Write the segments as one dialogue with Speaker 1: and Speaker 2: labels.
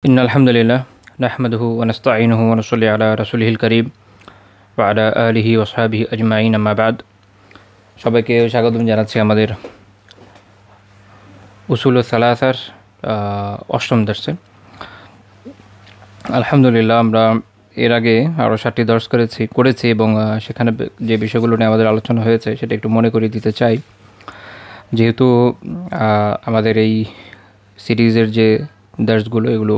Speaker 1: إن الحمد لله نحمده ونستعينه ونصلي على رسوله الكريم وعلى آله وصحبه أجمعين أما بعد সবাইকে স্বাগতম জানাচ্ছি আমাদের উসুল সালাসার অষ্টম দর্শে। আলহামদুলিল্লাহ আমরা এর আগে আরও 7টি দর্শ করেছি এবং সেখানে যে বিষয়গুলো নিয়ে আমাদের আলোচনা হয়েছে সেটা একটু মনে করিয়ে দিতে চাই। যেহেতু আমাদের এই সিরিজের যে দর্শগুলো এগুলো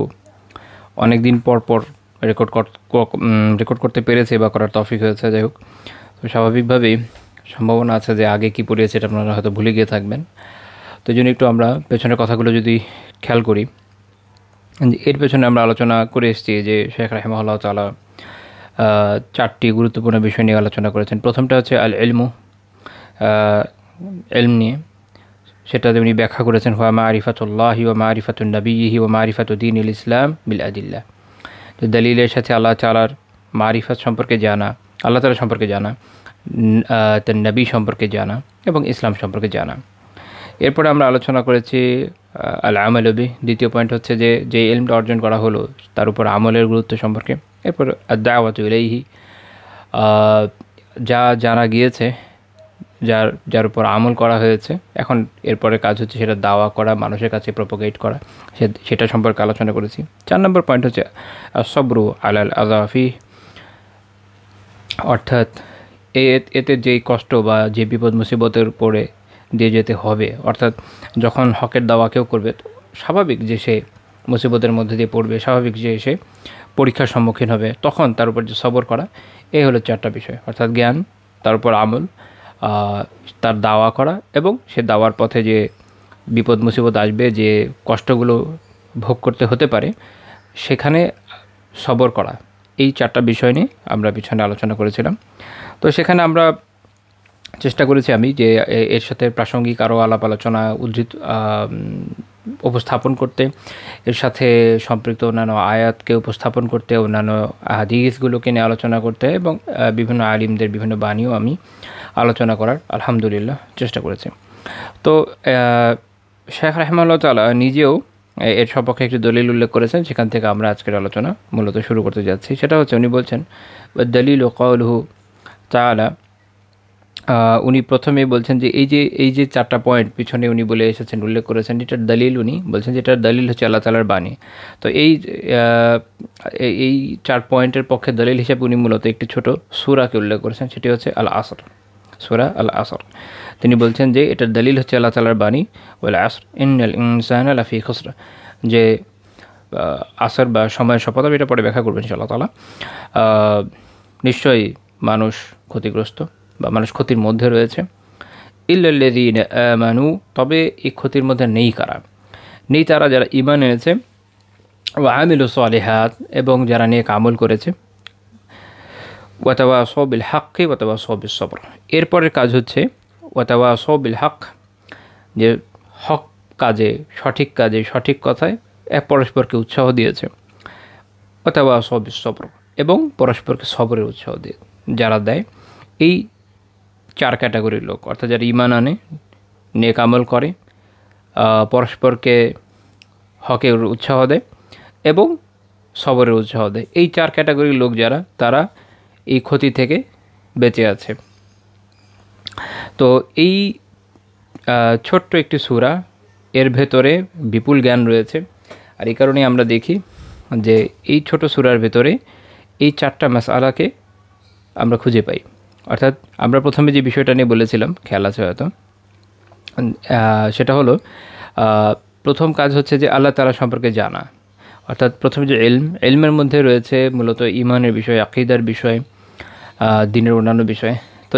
Speaker 1: অনেক দিন পর রেকর্ড করতে পেরেছে বা করার তৌফিক হয়েছে, যাই হোক, তো স্বাভাবিকভাবেই সম্ভাবনা আছে যে আগে কি পড়িয়েছে এটা আপনারা হয়তো ভুলে গিয়ে থাকবেন। তো এই জন্য একটু আমরা পেছনের কথাগুলো যদি খেয়াল করি, এর পেছনে আমরা আলোচনা করে এসেছি যে শেখ রাহিমাহুল্লাহ তাআলা 4টি গুরুত্বপূর্ণ বিষয় নিয়ে আলোচনা করেছেন। প্রথমটা হচ্ছে আল ইলমু, ইলম নিয়ে, সেটা উনি ব্যাখ্যা করেছেন হুয়া মারিফাতুল্লাহি ওয়া মারিফাতুন নবিয়িহি ওয়া মারিফাতু দীনিল ইসলাম বিল আদিল্লাহ। তো দলিলের সাথে আল্লাহ তাআলার মারিফাত সম্পর্কে জানা, আল্লাহ তাআলা সম্পর্কে জানা, তার নবী সম্পর্কে জানা এবং ইসলাম সম্পর্কে জানা। এরপরে আমরা আলোচনা করেছি আল আমাল বি, দ্বিতীয় পয়েন্ট হচ্ছে যে ইলমটা অর্জন করা হলো তার উপর আমলের গুরুত্ব সম্পর্কে। এরপর আদ-দাওয়াতু ইলাইহি, যা জানা গিয়েছে, যার উপর আমল করা হয়েছে, এখন এরপরে কাজ হচ্ছে সেটা দাওয়া করা, মানুষের কাছে প্রপোগেট করা, সেটা সম্পর্কে আলোচনা করেছি। 4 নম্বর পয়েন্ট হচ্ছে আসবরু আলাল আযাফি, অর্থাৎ এতে যেই কষ্ট বা যে বিপদ মুসিবতের উপরে দিয়ে যেতে হবে, অর্থাৎ যখন হকের দাওয়া কেউ করবে স্বাভাবিক যে সে মুসিবতের মধ্যে দিয়ে পড়বে, স্বাভাবিক যে সে পরীক্ষার সম্মুখীন হবে, তখন তার উপর যে সবর করা, এই হলো 4টা বিষয়, অর্থাৎ জ্ঞান, তার উপর আমল, তার দাওয়া করা এবং সে দাওয়ার পথে যে বিপদ মুসিবত আসবে, যে কষ্টগুলো ভোগ করতে হতে পারে, সেখানে সবর করা। এই 4টা বিষয় নিয়ে আমরা পিছনে আলোচনা করেছিলাম। তো সেখানে আমরা চেষ্টা করেছি আমি যে এর সাথে প্রাসঙ্গিক আরও আলাপ আলোচনা উপস্থাপন করতে, এর সাথে সম্পৃক্ত অন্যান্য আয়াতকে উপস্থাপন করতে, অন্যান্য হাদিসগুলোকে নিয়ে আলোচনা করতে এবং বিভিন্ন আলিমদের বিভিন্ন বাণীও আমি আলোচনা করার আলহামদুলিল্লাহ চেষ্টা করেছি। তো শেখ রাহিমাহুল্লাহ তাআলা নিজেও এর সপক্ষে একটি দলিল উল্লেখ করেছেন, সেখান থেকে আমরা আজকের আলোচনা মূলত শুরু করতে যাচ্ছি। সেটা হচ্ছে উনি বলছেন দলিল ও কওলুহু তাআলা, উনি প্রথমেই বলছেন যে এই যে 4টা পয়েন্ট পিছনে উনি বলে এসেছেন, উল্লেখ করেছেন, এটার দলিল উনি বলছেন যে এটার দলিল হচ্ছে আল্লাহ তাআলার বাণী। তো এই 4 পয়েন্টের পক্ষে দলিল হিসেবে উনি মূলত একটি ছোট সূরাকে উল্লেখ করেছেন, সেটি হচ্ছে আল আসর, সূরা আল আসর। তিনি বলছেন যে এটার দলিল হচ্ছে আল্লাহ তাআলার বাণী, ওয়াল আসর ইন্নাল ইনসানা লাফি খুসর, যে আসর বা সময়ের শপথ, এটা পরে ব্যাখ্যা করবেন ইনশাআল্লাহ তাআলা। নিশ্চয়ই মানুষ ক্ষতিগ্রস্ত বা মানুষ ক্ষতির মধ্যে রয়েছে। ইল্লাল্লাযীনা আমানু, তবে এই ক্ষতির মধ্যে নেই কারা? নেই তারা যারা ঈমান এনেছে, ওয়া আমিলুস সালিহাত, এবং যারা নেক আমল করেছে, ওয়া তাওয়াসাউ বিল হাক্কি ওয়া তাওয়াসাউ বিস সবর। এরপরের কাজ হচ্ছে ওয়া তাওয়াসাউ বিল হক, যে হক কাজে, সঠিক কথায় পরস্পরকে উৎসাহ দিয়েছে, ওয়া তাওয়াসাউ বিস সবর, এবং পরস্পরকে সবরের উৎসাহ দিয়ে যারা দেয়। এই 4 ক্যাটাগরির লোক, অর্থাৎ যারা ঈমান আনে, নেক আমল করে, পরস্পরকে হকের উৎসাহ দেয় এবং সবরের উৎসাহ দেয়, এই 4 ক্যাটাগরির লোক যারা, তারা এই ক্ষতি থেকে বেঁচে আছে। তো এই ছোট্ট একটি সূরা, এর ভেতরে বিপুল জ্ঞান রয়েছে। আর এই কারণেই আমরা দেখি যে এই ছোট সূরার ভেতরে এই 4টা মাসআলাকে আমরা খুঁজে পাই। অর্থাৎ আমরা প্রথমে যে বিষয়টা নিয়ে বলেছিলাম, খেয়াল আছে হয়তো, সেটা হলো প্রথম কাজ হচ্ছে যে আল্লাহ তাআলা সম্পর্কে জানা, অর্থাৎ প্রথমে যে ইলমের মধ্যে রয়েছে মূলত ঈমানের বিষয়, আকীদার বিষয়, দ্বীনের অন্যান্য বিষয়। তো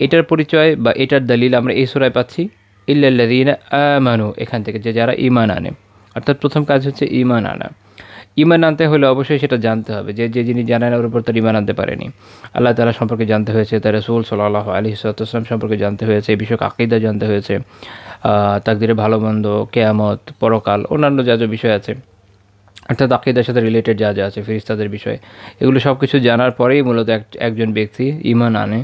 Speaker 1: এটার পরিচয় বা এটার দলিল আমরা এই সূরায় পাচ্ছি, ইল্লাল্লাযীনা আমানু, এখান থেকে, যে যারা ঈমান আনে। অর্থাৎ প্রথম কাজ হচ্ছে ঈমান আনা। ঈমান আনতে হলে অবশ্যই সেটা জানতে হবে, যে যিনি জানেন ওর উপর তার ঈমান আনতে পারেনি। আল্লাহ তাআলা সম্পর্কে জানতে হয়েছে, তার রাসূল সাল্লাল্লাহু আলাইহি ওয়াসাল্লাম সম্পর্কে জানতে হয়েছে, এই বিষয়ক আকীদা জানতে হয়েছে, তাকদীরে ভালো মন্দ, কিয়ামত, পরকাল, অন্যান্য যা বিষয় আছে, অর্থাৎ আকীদার সাথে রিলেটেড যা আছে, ফেরেশতাদের বিষয়, এগুলো সব কিছু জানার পরেই মূলত একজন ব্যক্তি ঈমান আনে।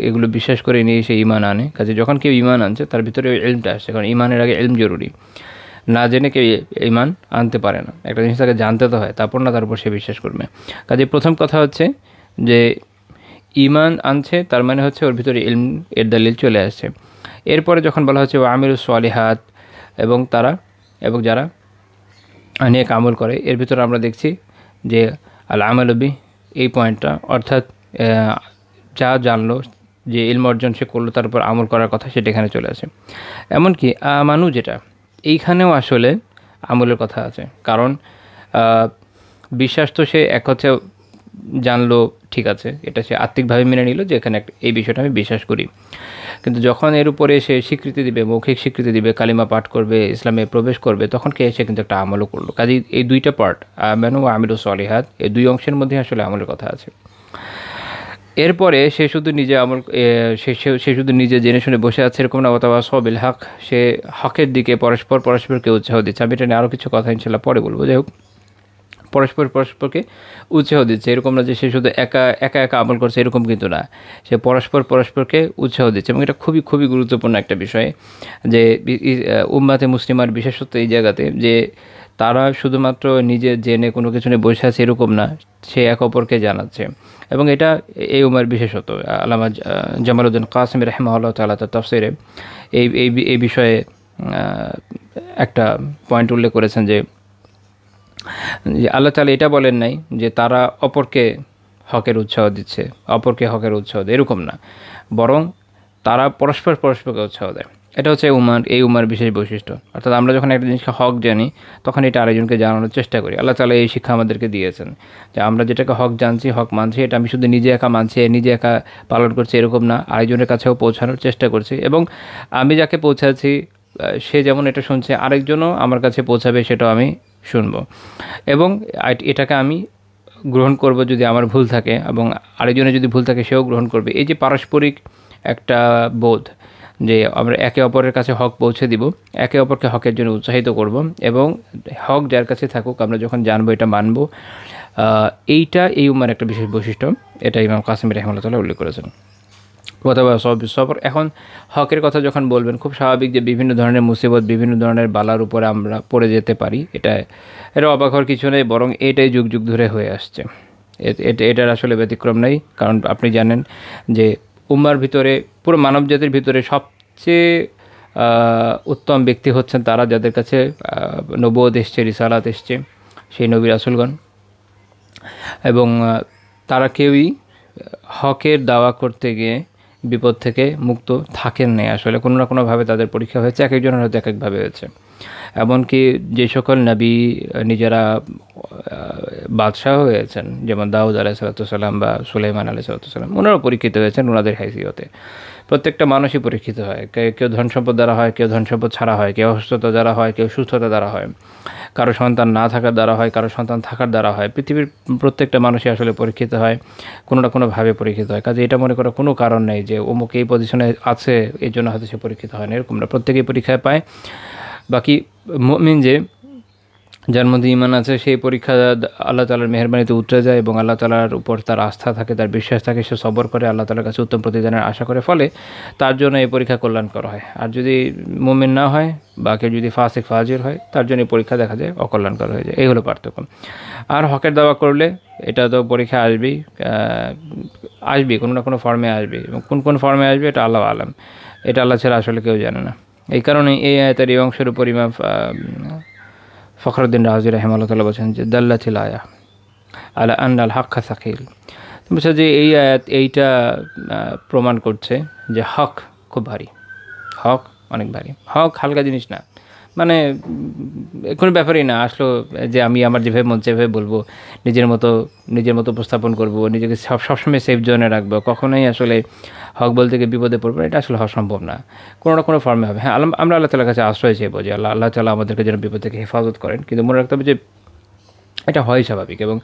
Speaker 1: এগুলো বিশ্বাস করে নিয়ে সে ঈমান আনে। কাজে যখন কেউ ঈমান আনছে তার ভিতরে ইলমটা আসছে, কারণ ঈমানের আগে ইলম জরুরি। না জেনে কেউ ঈমান আনতে পারে না। একটা জিনিস তাকে জানতে তো হয়, তারপর না তারপর সে বিশ্বাস করবে। কাজে প্রথম কথা হচ্ছে যে ঈমান আনছে তার মানে হচ্ছে ওর ভিতরে ইলম এর দলিল চলে আসছে। এরপরে যখন বলা হচ্ছে আমিলুস সালিহাত এবং যারা নেক আমল করে, এর ভিতরে আমরা দেখছি যে আল আমালু বি, এই পয়েন্টটা, অর্থাৎ যা জানলো, যে ইলম অর্জন সে করলো, তারপর আমল করার কথা, সেটা এখানে চলে আসে। এমনকি আমানু যেটা, এইখানেও আসলে আমলের কথা আছে। কারণ বিশ্বাস তো সে এক হচ্ছে জানলো, ঠিক আছে, এটা সে আত্মিকভাবে মেনে নিল যে এখানে এই বিষয়টা আমি বিশ্বাস করি। কিন্তু যখন এর উপরে সে স্বীকৃতি দিবে, মৌখিক স্বীকৃতি দিবে, কালিমা পাঠ করবে, ইসলামে প্রবেশ করবে, তখন সে কিন্তু একটা আমলও করলো। কাজেই এই দুইটা পার্ট, আমানু ওয়া আমিলুস সালিহাত, এই দুই অংশের মধ্যে আসলে আমলের কথা আছে। এরপরে সে শুধু নিজে আমল সে শুধু নিজে জেনে শুনে বসে আছে এরকম না, অথবা সবিল হক, সে হকের দিকে পরস্পরকে উৎসাহ দিচ্ছে। আমি এটা নিয়ে আরও কিছু কথা ইনশাল্লাহ পরে বলবো। যাই হোক, পরস্পরকে উৎসাহ দিচ্ছে, এরকম না যে সে শুধু একা আমল করছে, এরকম কিন্তু না, সে পরস্পরকে উৎসাহ দিচ্ছে। এবং এটা খুবই খুবই গুরুত্বপূর্ণ একটা বিষয়, যে উম্মাতে মুসলিমার বিশেষত্ব এই জায়গাতে, যে তারা শুধুমাত্র নিজে জেনে কোনো কিছু নিয়ে বসে আছে এরকম না, সে এক অপরকে জানাচ্ছে। এবং এটা এই উম্মার বিশেষত্ব। আল্লামা জামালউদ্দিন কাসেমি রাহিমাহুল্লাহ তাআলা তার তাফসিরে এই বিষয়ে একটা পয়েন্ট উল্লেখ করেছেন, যে আল্লাহ তাআলা এটা বলেন নাই যে তারা অপরকে হকের উৎসাহ দিচ্ছে, এরকম না, বরং তারা পরস্পরকে উৎসাহ দেয়। এটা হচ্ছে এই উম্মার বিশেষ বৈশিষ্ট্য। অর্থাৎ আমরা যখন একটা জিনিসকে হক জানি, তখন এটা আরেকজনকে জানানোর চেষ্টা করি। আল্লাহ তাআলা এই শিক্ষা আমাদেরকে দিয়েছেন, যে আমরা যেটাকে হক জানছি, হক মানছি, এটা আমি শুধু নিজে একা মানছি, নিজে একা পালন করছি এরকম না, আরেকজনের কাছেও পৌঁছানোর চেষ্টা করছি। এবং আমি যাকে পৌঁছাচ্ছি সে যেমন এটা শুনছে, আরেকজনও আমার কাছে পৌঁছাবে, সেটাও আমি শুনবো। এবং এটাকে আমি গ্রহণ করব যদি আমার ভুল থাকে, এবং আরেকজনের যদি ভুল থাকে সেও গ্রহণ করবে। এই যে পারস্পরিক একটা বোধ, যে আমরা একে অপরের কাছে হক পৌঁছে দিব, একে অপরকে হকের জন্য উৎসাহিত করব, এবং হক যার কাছে থাকুক আমরা যখন জানবো, এটা মানব, এই উম্মার একটা বিশেষ বৈশিষ্ট্য। এটা ইমাম কাসেমি রাহিমাহুল্লাহ তাআলা উল্লেখ করেছেন। অথবা সবর। এখন হকের কথা যখন বলবেন, খুব স্বাভাবিক যে বিভিন্ন ধরনের মুসিবত, বিভিন্ন ধরনের বালার উপরে আমরা পড়ে যেতে পারি। এটা অবাক হওয়ার কিছু নেই, বরং এটাই যুগ যুগ ধরে হয়ে আসছে। এটার আসলে ব্যতিক্রম নেই। কারণ আপনি জানেন যে উম্মার ভিতরে, পুরো মানব জাতির ভিতরে সবচেয়ে উত্তম ব্যক্তি হচ্ছেন তারা যাদের কাছে নবুয়ত এসছে, রিসালাত এসছে, সেই নবী রাসূলগণ। এবং তারা কেউই হকের দাওয়া করতে গিয়ে বিপদ থেকে মুক্ত থাকেন না। আসলে কোনো না কোনোভাবে তাদের পরীক্ষা হয়েছে, এক একজনের হয়তো এক একভাবে হয়েছে। এমনকি যে সকল নবী নিজেরা বাদশাহ হয়েছেন, যেমন দাউদ আলাইহিসসালাম বা সুলাইমান আলাইহিসসালাম, ওনারাও পরীক্ষিত হয়েছেন ওনাদের হাইসিয়তে। প্রত্যেকটা মানুষই পরীক্ষিত হয়, কেউ ধন সম্পদ দ্বারা হয়, কেউ ধন সম্পদ ছাড়া হয়, কেউ অসুস্থতা দ্বারা হয়, কেউ সুস্থতা দ্বারা হয়, কারো সন্তান না থাকার দ্বারা হয়, কারো সন্তান থাকার দ্বারা হয়। পৃথিবীর প্রত্যেকটা মানুষই আসলে পরীক্ষিত হয়, কোনো না কোনোভাবে পরীক্ষিত হয়। কাজে এটা মনে করার কোনো কারণ নেই যে অমুক এই পজিশনে আছে এই জন্য হয়তো সে পরীক্ষিত হয় না, এরকম না। প্রত্যেকেই পরীক্ষায় পায়। বাকি মুমিন যার মধ্যে ঈমান আছে, সেই পরীক্ষা আল্লাহ তাআলার মেহেরবানিতে উতরে যায়, এবং আল্লাহ তাআলার উপর তার আস্থা থাকে, তার বিশ্বাস থাকে, সে সবর করে, আল্লাহ তাআলার কাছে উত্তম প্রতিদানের আশা করে, ফলে তার জন্য এই পরীক্ষা কল্যাণকর হয়। আর যদি মুমিন না হয় বা কেউ যদি ফাসিক ফাজির হয়, তার জন্য এই পরীক্ষা দেখা যায় অকল্যাণকর হয়ে যায়। এই হলো পার্থক্য। আর হকের দাওয়া করলে এটা তো পরীক্ষা আসবেই, কোনো না কোনো ফর্মে আসবে, এবং কোন ফর্মে আসবে এটা আল্লাহ আলম, এটা আল্লাহ ছাড়া আসলে কেউ জানে না। এই কারণে এই আয়াতের এই অংশের উপর ইমাম ফখরুদ্দিন রাজি রাহিমাহুল্লাহ তাআলা বলেছেন যে দাল্লাতিল আয়া আলা আন্নাল হাক্কা সাকিল। বলছে যে এই আয়াত এইটা প্রমাণ করছে যে হক খুব ভারী, হক অনেক ভারী। হক হালকা জিনিস না, মানে কোনো ব্যাপারই না। আসলো যে আমি আমার যেভাবে মন সেভাবে বলবো, নিজের মতো উপস্থাপন করবো, নিজেকে সবসময় সেফ জোনে রাখবো, কখনোই আসলে হক বলতে গিয়ে বিপদে পড়বো, এটা আসলে হওয়া সম্ভব না। কোনো না কোনো ফর্মে হবে। হ্যাঁ, আমরা আল্লাহ তাআলার কাছে আশ্রয় চাইবো যে আল্লাহ তাআলা আমাদেরকে যেন বিপদ থেকে হেফাজত করেন, কিন্তু মনে রাখতে হবে যে এটা হয় স্বাভাবিক। এবং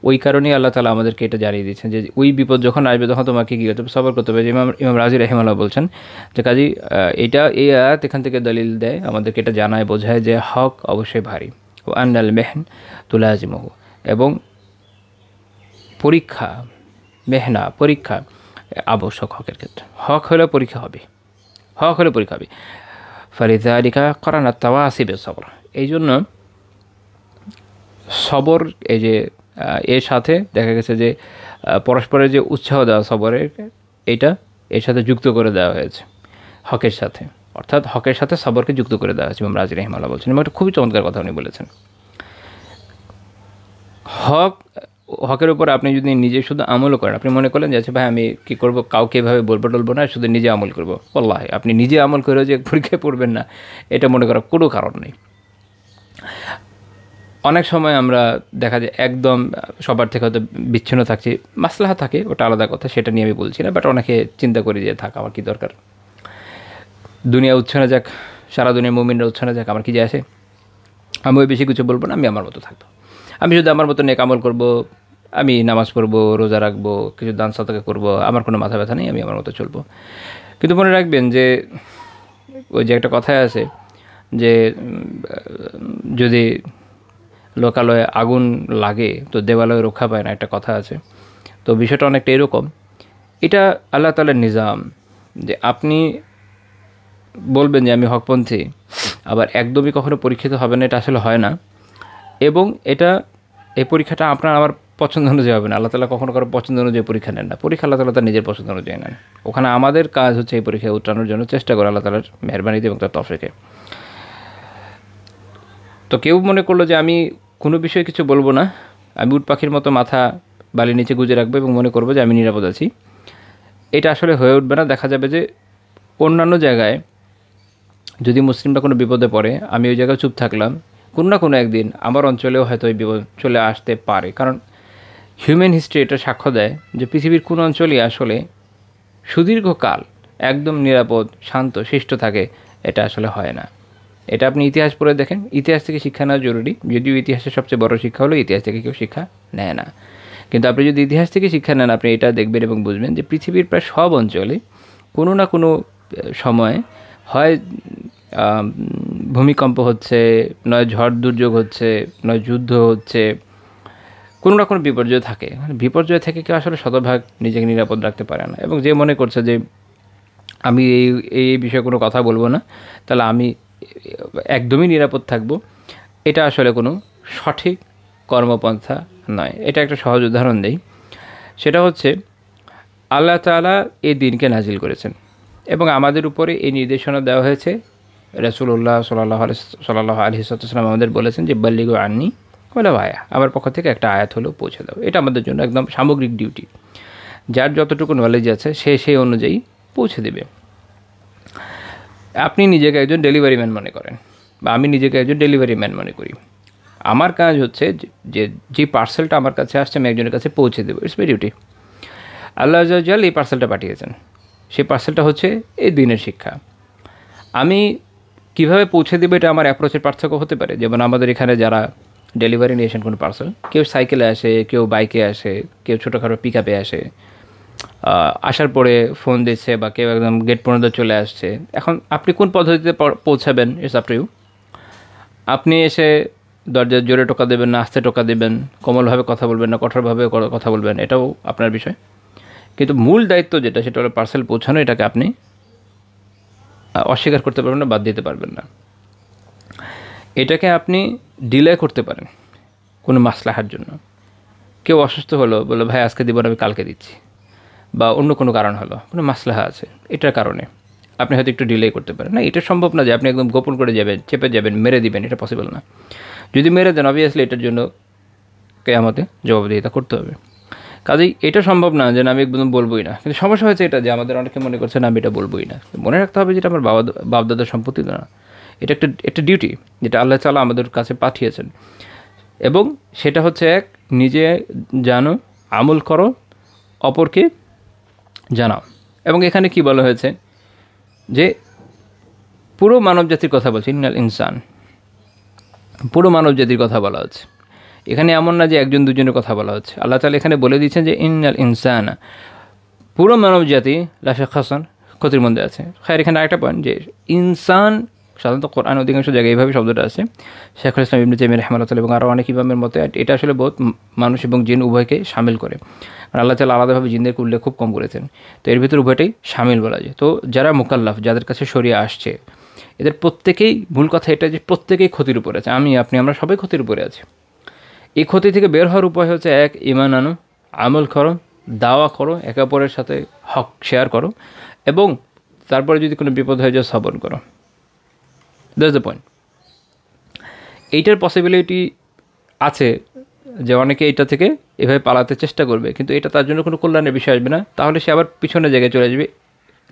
Speaker 1: ওই কারণেই আল্লাহ তাআলা আমাদেরকে এটা জানিয়ে দিচ্ছেন যে ওই বিপদ যখন আসবে তখন তোমাকে কী করতে হবে, সবর করতে হবে। ইমাম রাজি রাহিমাহুল্লাহ বলছেন যে কাজী এই আয়াত এখান থেকে দলিল দেয়, আমাদেরকে এটা জানায়, বোঝায় যে হক অবশ্যই ভারী। ও আন্নাল মেহন তুলাজিমহু, এবং পরীক্ষা আবশ্যক হকের ক্ষেত্রে। হক হলে পরীক্ষা হবে। ফলিযালিকা কারানা তাওয়াসি বিস সবর। এই জন্য সবর এই যে এর সাথে দেখা গেছে যে পরস্পরের যে উৎসাহ দেওয়া সবরের এইটা এর সাথে যুক্ত করে দেওয়া হয়েছে হকের সাথে, অর্থাৎ হকের সাথে সবরকে যুক্ত করে দেওয়া হয়েছে। ইমাম রাজি রাহিমাহুল্লাহ বলছেন, এবং একটা খুবই চমৎকার কথা উনি বলেছেন। হকের উপর আপনি যদি নিজে শুধু আমলও করেন, আপনি মনে করলেন যে আচ্ছা ভাই আমি কী করবো, কাউকে এভাবে বলবো টলবো না, শুধু নিজে আমল করবো, আল্লাহ আপনি নিজে আমল করেও যে পরীক্ষায় পড়বেন না এটা মনে করার কোনো কারণ নেই। অনেক সময় আমরা দেখা যায় একদম সবার থেকে হয়তো বিচ্ছিন্ন থাকছি, মাসলাহা থাকে, ওটা আলাদা কথা, সেটা নিয়ে আমি বলছি না, বাট অনেকে চিন্তা করি যে থাক আমার কী দরকার, দুনিয়া উচ্ছনে যাক, সারা দুনিয়া মুমিনরা উচ্ছনে যাক, আমার কী যায় আসে, আমিও বেশি কিছু বলবো না, আমি আমার মতো থাকবো, আমি শুধু আমার মতো নেক আমল করবো, আমি নামাজ পড়বো, রোজা রাখবো, কিছু দান সাদাকা করবো, আমার কোনো মাথা ব্যথা নেই, আমি আমার মতো চলবো। কিন্তু মনে রাখবেন যে ওই যে একটা কথায় আছে যে যদি লোকালয়ে আগুন লাগে তো দেবালয়ে রক্ষা পায় না, একটা কথা আছে। তো বিষয়টা অনেকটা এরকম, এটা আল্লাহ তাআলার নিজাম যে আপনি বলবেন যে আমি হকপন্থী, আবার একদমই কখনো পরীক্ষিত হবে না, এটা আসলে হয় না। এবং এই পরীক্ষাটা আপনার আমার পছন্দ অনুযায়ী হবে না, আল্লাহ তাআলা কখনো কারো পছন্দ অনুযায়ী পরীক্ষা নেন না, পরীক্ষা আল্লাহ তাআলা তার নিজের পছন্দ অনুযায়ী নেন। ওখানে আমাদের কাজ হচ্ছে এই পরীক্ষায় উত্তরানোর জন্য চেষ্টা করে আল্লাহ তাআলার মেহেরবানিতে এবং তার তৌফিকে। তো কেউ মনে করলো যে আমি কোনো বিষয়ে কিছু বলবো না, আমি উট পাখির মতো মাথা বালির নিচে গুজে রাখবো এবং মনে করবো যে আমি নিরাপদ আছি, এটা আসলে হয়ে উঠবে না। দেখা যাবে যে অন্যান্য জায়গায় যদি মুসলিমরা কোনো বিপদে পড়ে, আমি ওই জায়গায় চুপ থাকলাম, কোনো না কোনো একদিন আমার অঞ্চলেও হয়তো ওই বিপদ চলে আসতে পারে। কারণ হিউম্যান হিস্ট্রি এটা সাক্ষ্য দেয় যে পৃথিবীর কোনো অঞ্চলই আসলে সুদীর্ঘকাল একদম নিরাপদ, শান্ত, শিষ্ট থাকে, এটা আসলে হয় না। এটা আপনি ইতিহাস পড়ে দেখেন, ইতিহাস থেকে শিক্ষা নেওয়া জরুরি, যদিও ইতিহাসের সবচেয়ে বড় শিক্ষা হলো ইতিহাস থেকে কেউ শিক্ষা নেয় না। কিন্তু আপনি যদি ইতিহাস থেকে শিক্ষা নেন, আপনি এটা দেখবেন এবং বুঝবেন যে পৃথিবীর প্রায় সব অঞ্চলে কোনো না কোনো সময় হয় ভূমিকম্প হচ্ছে, নয় ঝড় দুর্যোগ হচ্ছে, নয় যুদ্ধ হচ্ছে, কোনো না কোনো বিপর্যয় থাকে। বিপর্যয় থেকে কেউ আসলে শতভাগ নিজেকে নিরাপদ রাখতে পারে না। এবং যে মনে করছে যে আমি এই বিষয়ে কোনো কথা বলবো না, তাহলে আমি একদমই নিরাপদ থাকবো, এটা আসলে কোনো সঠিক কর্মপন্থা নয়। এটা একটা সহজ উদাহরণ দেই, সেটা হচ্ছে আল্লাহ তাআলা এই দিনকে নাজিল করেছেন এবং আমাদের উপরে এই নির্দেশনা দেওয়া হয়েছে। রাসূলুল্লাহ সাল্লাল্লাহু আলাইহি ওয়াসাল্লাম আমাদের বলেছেন যে বাল্লিগু আন্নি ওয়ালাউ আয়া, আমার পক্ষ থেকে একটা আয়াত হলেও পৌঁছে দাও। এটা আমাদের জন্য একদম সামগ্রিক ডিউটি, যার যতটুকু নলেজ আছে সে সেই অনুযায়ী পৌঁছে দেবে। আপনি নিজেকে একজন ডেলিভারি ম্যান মনে করেন, বা আমি নিজেকে একজন ডেলিভারি ম্যান মনে করি। আমার কাজ হচ্ছে যে পার্সেলটা আমার কাছে আসছে আমি একজনের কাছে পৌঁছে দেবো, ইটস মাই ডিউটি। আল্লাহ আযজা ওয়া জাল এই পার্সেলটা পাঠিয়েছেন, সেই পার্সেলটা হচ্ছে এই দিনের শিক্ষা। আমি কিভাবে পৌঁছে দেবো এটা আমার অ্যাপ্রোচের পার্থক্য হতে পারে। যেমন আমাদের এখানে যারা ডেলিভারি নিয়ে আসেন কোনো পার্সেল, কেউ সাইকেলে আসে, কেউ বাইকে আসে, কেউ ছোটোখাটো পিক আপে আসে, আসার পরে ফোন দিচ্ছে, বা কেউ একদম গেট পর্যন্ত চলে আসছে। এখন আপনি কোন পদ্ধতিতে পৌঁছাবেন, ইটস আপ টু ইউ। আপনি এসে দরজার জোরে টোকা দেবেন না আস্তে টোকা দেবেন, কোমলভাবে কথা বলবেন না কঠোরভাবে কথা বলবেন, এটাও আপনার বিষয়। কিন্তু মূল দায়িত্ব যেটা, সেটা হলো পার্সেল পৌঁছানো। এটাকে আপনি অস্বীকার করতে পারবেন না, বাদ দিতে পারবেন না। এটাকে আপনি ডিলে করতে পারেন কোনো মাসলাহার জন্য। কেউ অসুস্থ হলো, বললো ভাই আজকে দিব না, আমি কালকে দিচ্ছি, বা অন্য কোনো কারণ হলো, কোনো মাসলাহা আছে, এটার কারণে আপনি হয়তো একটু ডিলে করতে পারেন। না, এটা সম্ভব না যে আপনি একদম গোপন করে যাবেন, চেপে যাবেন, মেরে দিবেন, এটা পসিবল না। যদি মেরে দেন অবভিয়াসলি এটার জন্য কিয়ামতে জবাবদিহিতা করতে হবে। কাজেই এটা সম্ভব না যে আমি একদম বলবোই না। কিন্তু সমস্যা হয়েছে এটা যে আমাদের অনেকে মনে করছে না আমি এটা বলবোই না। মনে রাখতে হবে যেটা আমার বাপদাদার সম্পত্তি না, এটা একটা ডিউটি যেটা আল্লাহ তাআলা আমাদের কাছে পাঠিয়েছেন। এবং সেটা হচ্ছে এক, নিজে জানো, আমল করো, অপরকে জানাও। এবং এখানে কি বলা হয়েছে যে পুরো মানব জাতির কথা বলছে, ইন্নাল ইনসান, পুরো মানব জাতির কথা বলা হচ্ছে। এখানে এমন না যে একজন দুজনের কথা বলা হচ্ছে। আল্লাহ তাআলা এখানে বলে দিচ্ছেন যে ইন্নাল ইনসান, পুরো মানব জাতি লাফি খাসান, ক্ষতির মধ্যে আছে। খায়ের এখানে আরেকটা পয়েন্ট যে ইনসান সাধারণত কোরআন অধিকাংশ জায়গায় এইভাবে শব্দটা আছে। শেখুল ইসলাম ইবনে তাইমিয়া রাহিমাহুল্লাহ এবং আরও অনেক ইমামের মতে এটা আসলে বহুত মানুষ এবং জিন উভয়কে শামিল করে। কারণ আল্লাহ তাআলা আলাদাভাবে জিনদেরকে উল্লেখ খুব কম করেছেন, তো এর ভিতরে উভয়টাই শামিল বলা যায়। তো যারা মুকাল্লাফ, যাদের কাছে শরিয়া আসছে, এদের প্রত্যেকেই, মূল কথা এটা যে প্রত্যেকেই ক্ষতির উপরে আছে। আমি, আপনি, আমরা সবাই ক্ষতির উপরে আছি। এই ক্ষতি থেকে বের হওয়ার উপায় হচ্ছে, এক, ঈমান আনো, আমল করো, দাওয়া করো, একে অপরের সাথে হক শেয়ার করো, এবং তারপরে যদি কোনো বিপদ হয়ে যায় সবর করো। That's the point. এইটার পসিবিলিটি আছে যে অনেকে এটা থেকে এভাবে পালাতে চেষ্টা করবে, কিন্তু এটা তার জন্য কোনো কল্যাণের বিষয় আসবে না। তাহলে সে আবার পিছনের জায়গায় চলে যাবে,